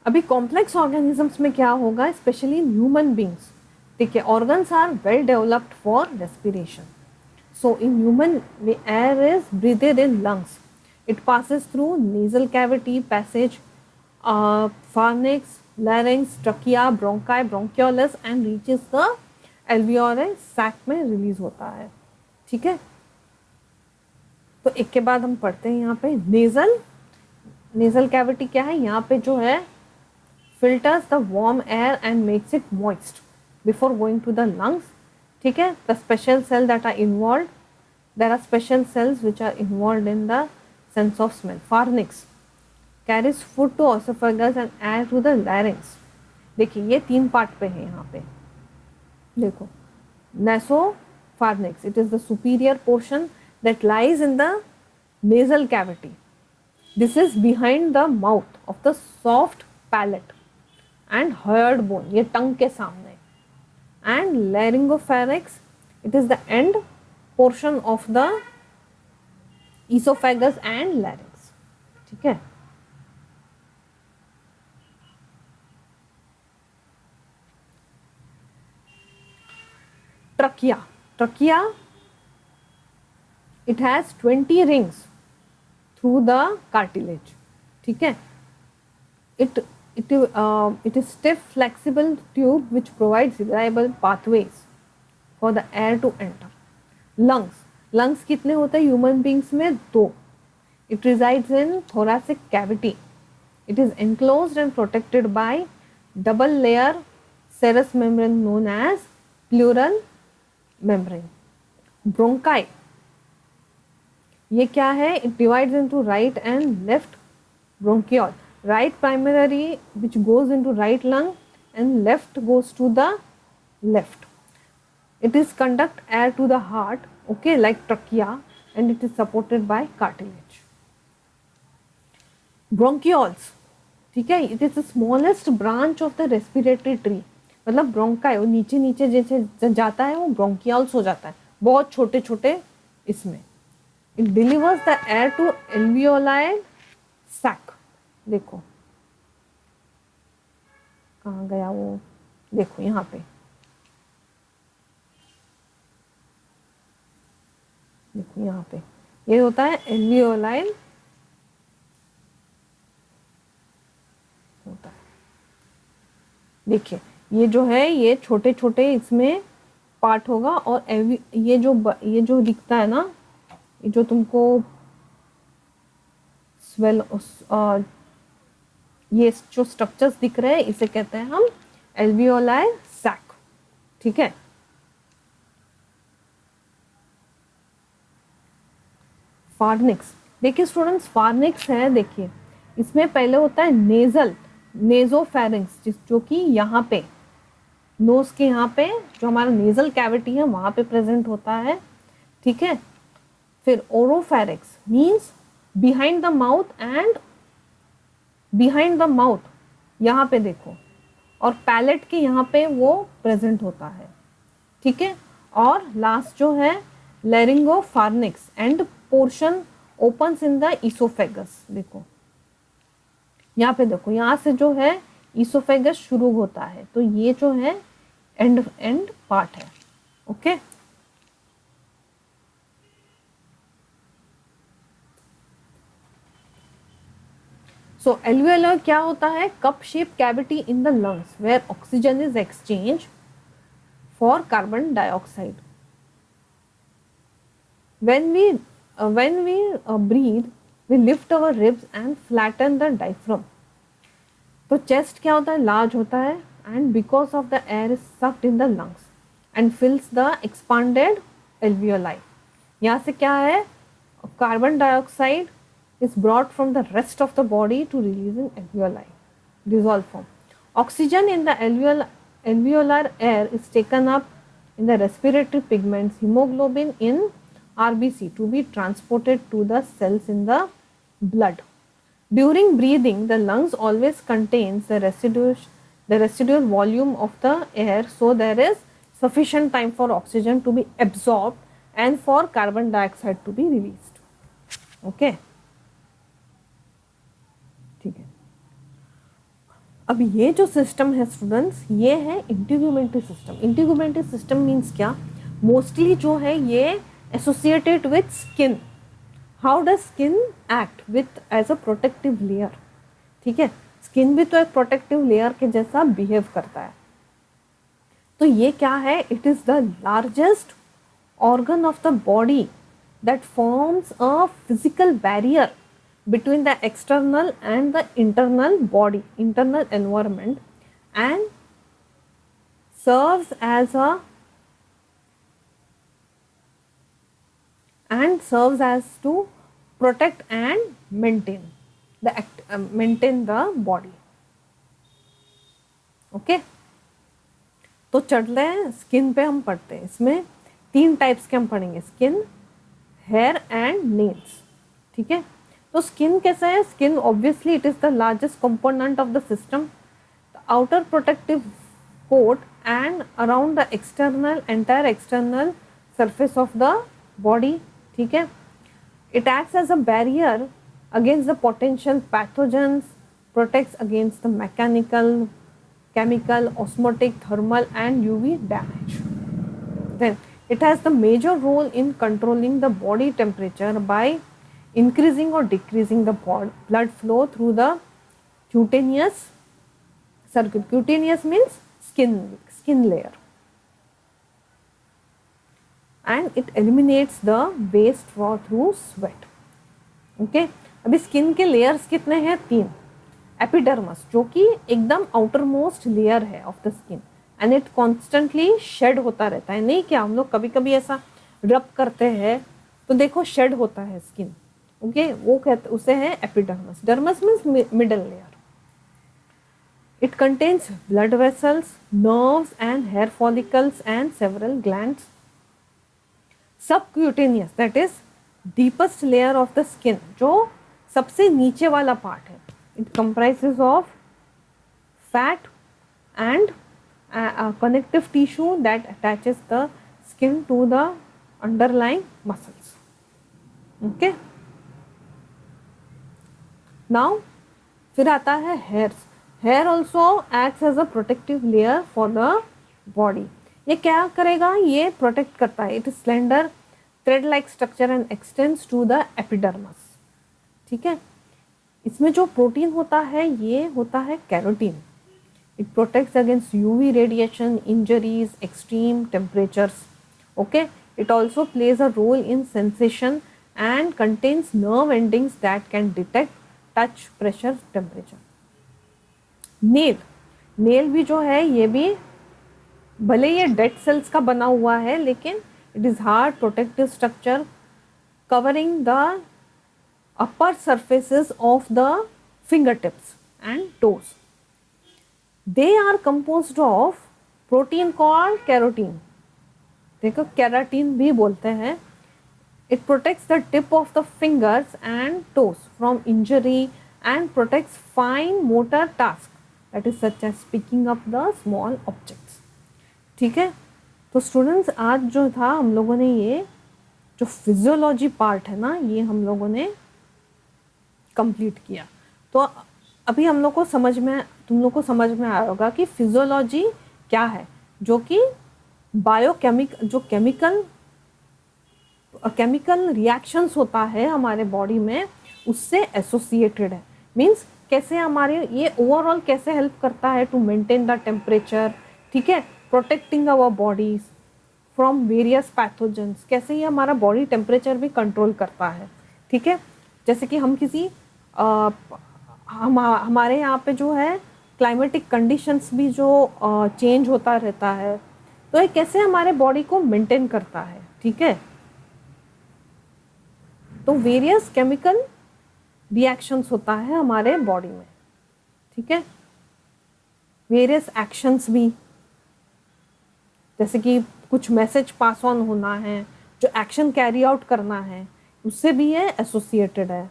अभी कॉम्प्लेक्स ऑर्गेनिजम्स में क्या होगा, स्पेशली इन ह्यूमन बींग्स। देखिए organs are well developed for respiration. So in human, the air is breathed in lungs. It passes through nasal cavity, passage, pharynx, larynx, trachea, bronchi, bronchioles and reaches the alveoli sac में release होता है। ठीक है, तो एक के बाद हम पढ़ते हैं यहाँ पे नेजल कैविटी क्या है, यहाँ पे जो है filters the warm air and makes it moist before going to the lungs. ठीक है, the special cells that are involved, there are special cells which are involved in the sense of smell. Pharynx carries food to esophagus and air to the larynx. देखिए ये 3 part पे है यहाँ पे, देखो nasopharynx, it is the superior portion that lies in the nasal cavity. This is behind the mouth of the soft palate and hyoid bone, ये टंग के सामने। And laryngopharynx, it is the end portion of the esophagus and larynx। ठीक है, trachea, it has 20 rings through the cartilage। ठीक है, it is stiff flexible tube which provides reliable pathways for the air to enter। lungs कितने होते हैं human beings में, 2। it resides in thoracic cavity। it is enclosed and protected by double layer serous membrane known as pleural membrane। bronchi, ये क्या है, it divides into right and left bronchiole। right primary which goes into right lung and left goes to the left। it is conduct air to the heart, okay, like trachea, and it is supported by cartilage। bronchioles, ठीक है, it is the smallest branch of the respiratory tree। मतलब bronchi वो नीचे नीचे जैसे जाता है वो ब्रोंकियल्स हो जाता है, बहुत छोटे छोटे इसमें। it delivers the air to alveoli sac। देखो कहाँ गया वो, देखो यहाँ पे, देखो यहाँ पे ये होता है एल्वियोलाई होता है। देखिए ये जो है ये छोटे छोटे इसमें पार्ट होगा, और ये जो दिखता है ना, ये जो तुमको स्वेल ये जो स्ट्रक्चर्स दिख रहे हैं इसे कहते हैं हम एल्वियोलाई सैक। ठीक है, फार्निक्स, देखिए स्टूडेंट्स फार्निक्स है, देखिए इसमें पहले होता है नेजोफेरिंक्स, जो कि यहाँ पे नोज के यहाँ पे जो हमारा नेजल कैविटी है वहां पे प्रेजेंट होता है। ठीक है, फिर oropharynx means behind the mouth and behind the mouth यहाँ पे देखो, और पैलेट के यहाँ पे वो प्रेजेंट होता है। ठीक है, और लास्ट जो है laryngopharynx end portion opens in the oesophagus. देखो यहाँ पे देखो, यहाँ से जो है इसोफेगस शुरू होता है, तो ये जो है एंड पार्ट है। ओके, सो एल्वियोलर क्या होता है, cup shape cavity in the lungs where oxygen is exchange for carbon dioxide. when we breathe we lift our ribs and flatten the diaphragm। तो चेस्ट क्या होता है, लार्ज होता है, and because of the air is sucked in the lungs and फिल्स the expanded alveoli. यहाँ से क्या है, carbon dioxide is brought from the rest of the body to release in alveoli dissolved form। oxygen in the alveolar air is taken up in the respiratory pigments hemoglobin in RBC to be transported to the cells in the blood। during breathing the lungs always contains the residual volume of the air, so there is sufficient time for oxygen to be absorbed and for carbon dioxide to be released. Okay, ठीक है. अब ये जो system है students, ये है integumentary system. Integumentary system means क्या? Mostly जो है ये associated with skin. How does skin act with as a protective layer? ठीक है, स्किन भी तो एक प्रोटेक्टिव लेयर के जैसा बिहेव करता है. तो ये क्या है? It is the largest organ of the body that forms a physical barrier between the external and the internal body, internal environment, and serves as to protect and maintain the body. Okay, तो चढ़ते हैं skin पे. हम पढ़ते हैं इसमें 3 types के हम पढ़ेंगे, स्किन, हेयर एंड नेल्स. ठीक है, तो स्किन कैसा है? Skin obviously it is the largest component of the system. The outer protective coat and around the entire external surface of the body. ठीक है, it acts as a barrier against the potential pathogens, protects against the mechanical, chemical, osmotic, thermal and UV damage. Then it has the major role in controlling the body temperature by increasing or decreasing the blood flow through the cutaneous circuit. Cutaneous means skin layer, and it eliminates the waste raw through sweat. Okay, अभी skin के layers कितने हैं? 3. Epidermis जो कि एकदम outermost layer है of the skin, and it constantly shed होता रहता है. नहीं क्या हम लोग कभी कभी ऐसा रब करते हैं तो देखो शेड होता है स्किन. ओके, वो कहते उसे है epidermis. Dermis means middle layer. It contains blood vessels, nerves and hair follicles and several glands. Subcutaneous that is deepest layer of the skin, जो सबसे नीचे वाला पार्ट है. It comprises of fat and connective tissue that attaches the skin to the underlying muscles. Okay. Now फिर आता है hairs. Hair also acts as a protective layer for the body. ये क्या करेगा? ये protect करता है. It is slender thread-like structure and extends to the epidermis. ठीक है, इसमें जो प्रोटीन होता है ये होता है carotene. It protects against UV radiation, injuries, extreme temperatures. Okay, it also plays a role in sensation and contains nerve endings that can detect touch, pressure, temperature. Nail भी जो है ये भी भले ये डेड सेल्स का बना हुआ है, लेकिन it is hard protective structure covering the upper surfaces of the fingertips and toes. They are composed of protein called keratin. देखो keratin भी बोलते हैं. It protects the tip of the fingers and toes from injury and protects fine motor tasks, that is such as picking up the small objects. ठीक है, तो students आज जो था हम लोगों ने ये जो फिजियोलॉजी पार्ट है ना, ये हम लोगों ने कंप्लीट किया. तो अभी हम लोग को तुम लोग को समझ में आया होगा कि फिजियोलॉजी क्या है, जो कि केमिकल रिएक्शंस होता है हमारे बॉडी में, उससे एसोसिएटेड है. मींस कैसे हमारे ये ओवरऑल कैसे हेल्प करता है टू मेंटेन द टेम्परेचर. ठीक है, protecting our bodies from various pathogens. कैसे ये हमारा बॉडी टेम्परेचर भी कंट्रोल करता है. ठीक है, जैसे कि हम किसी हमारे यहाँ पे जो है क्लाइमेटिक कंडीशंस भी जो चेंज होता रहता है, तो ये कैसे हमारे बॉडी को मेंटेन करता है. ठीक है, तो वेरियस केमिकल रिएक्शंस होता है हमारे बॉडी में. ठीक है, वेरियस एक्शंस भी, जैसे कि कुछ मैसेज पास ऑन होना है, जो एक्शन कैरी आउट करना है, उससे भी ये एसोसिएटेड है.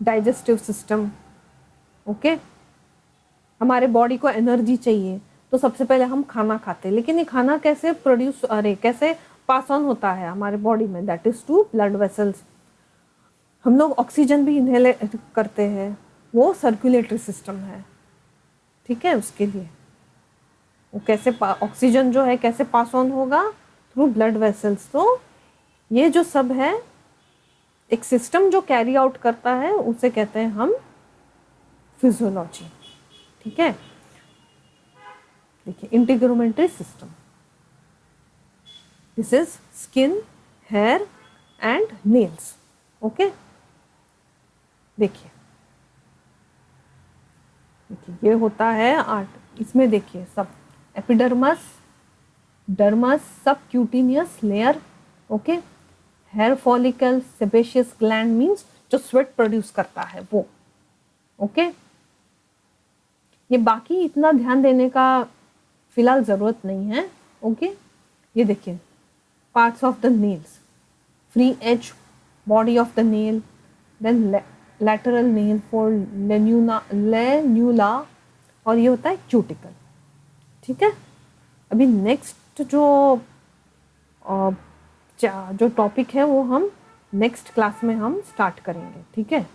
Digestive system. ओके, हमारे बॉडी को एनर्जी चाहिए तो सबसे पहले हम खाना खाते हैं, लेकिन ये खाना कैसे कैसे पास ऑन होता है हमारे बॉडी में, that is to blood vessels. हम लोग ऑक्सीजन भी इनहेल करते हैं, वो सर्कुलेटरी सिस्टम है, ठीक है। उसके लिए वो कैसे ऑक्सीजन जो है कैसे पास ऑन होगा, थ्रू ब्लड वेसल्स। तो ये जो सब है एक सिस्टम जो कैरी आउट करता है, उसे कहते हैं हम फिजियोलॉजी, ठीक है। देखिए integumentary system, this is skin, hair and nails, okay. देखिए ये होता है आर्ट, इसमें देखिए सब epidermis, dermis, subcutaneous layer, okay. Hair follicle, sebaceous gland means जो स्वेट प्रोड्यूस करता है वो, ओके। ये बाकी इतना ध्यान देने का फिलहाल जरूरत नहीं है, ओके। ये देखिए parts of the nails, free edge body of the nail, then lateral nail for lunula, और ये होता है क्यूटिकल, ठीक है। अभी नेक्स्ट जो टॉपिक है वो हम नेक्स्ट क्लास में हम स्टार्ट करेंगे, ठीक है।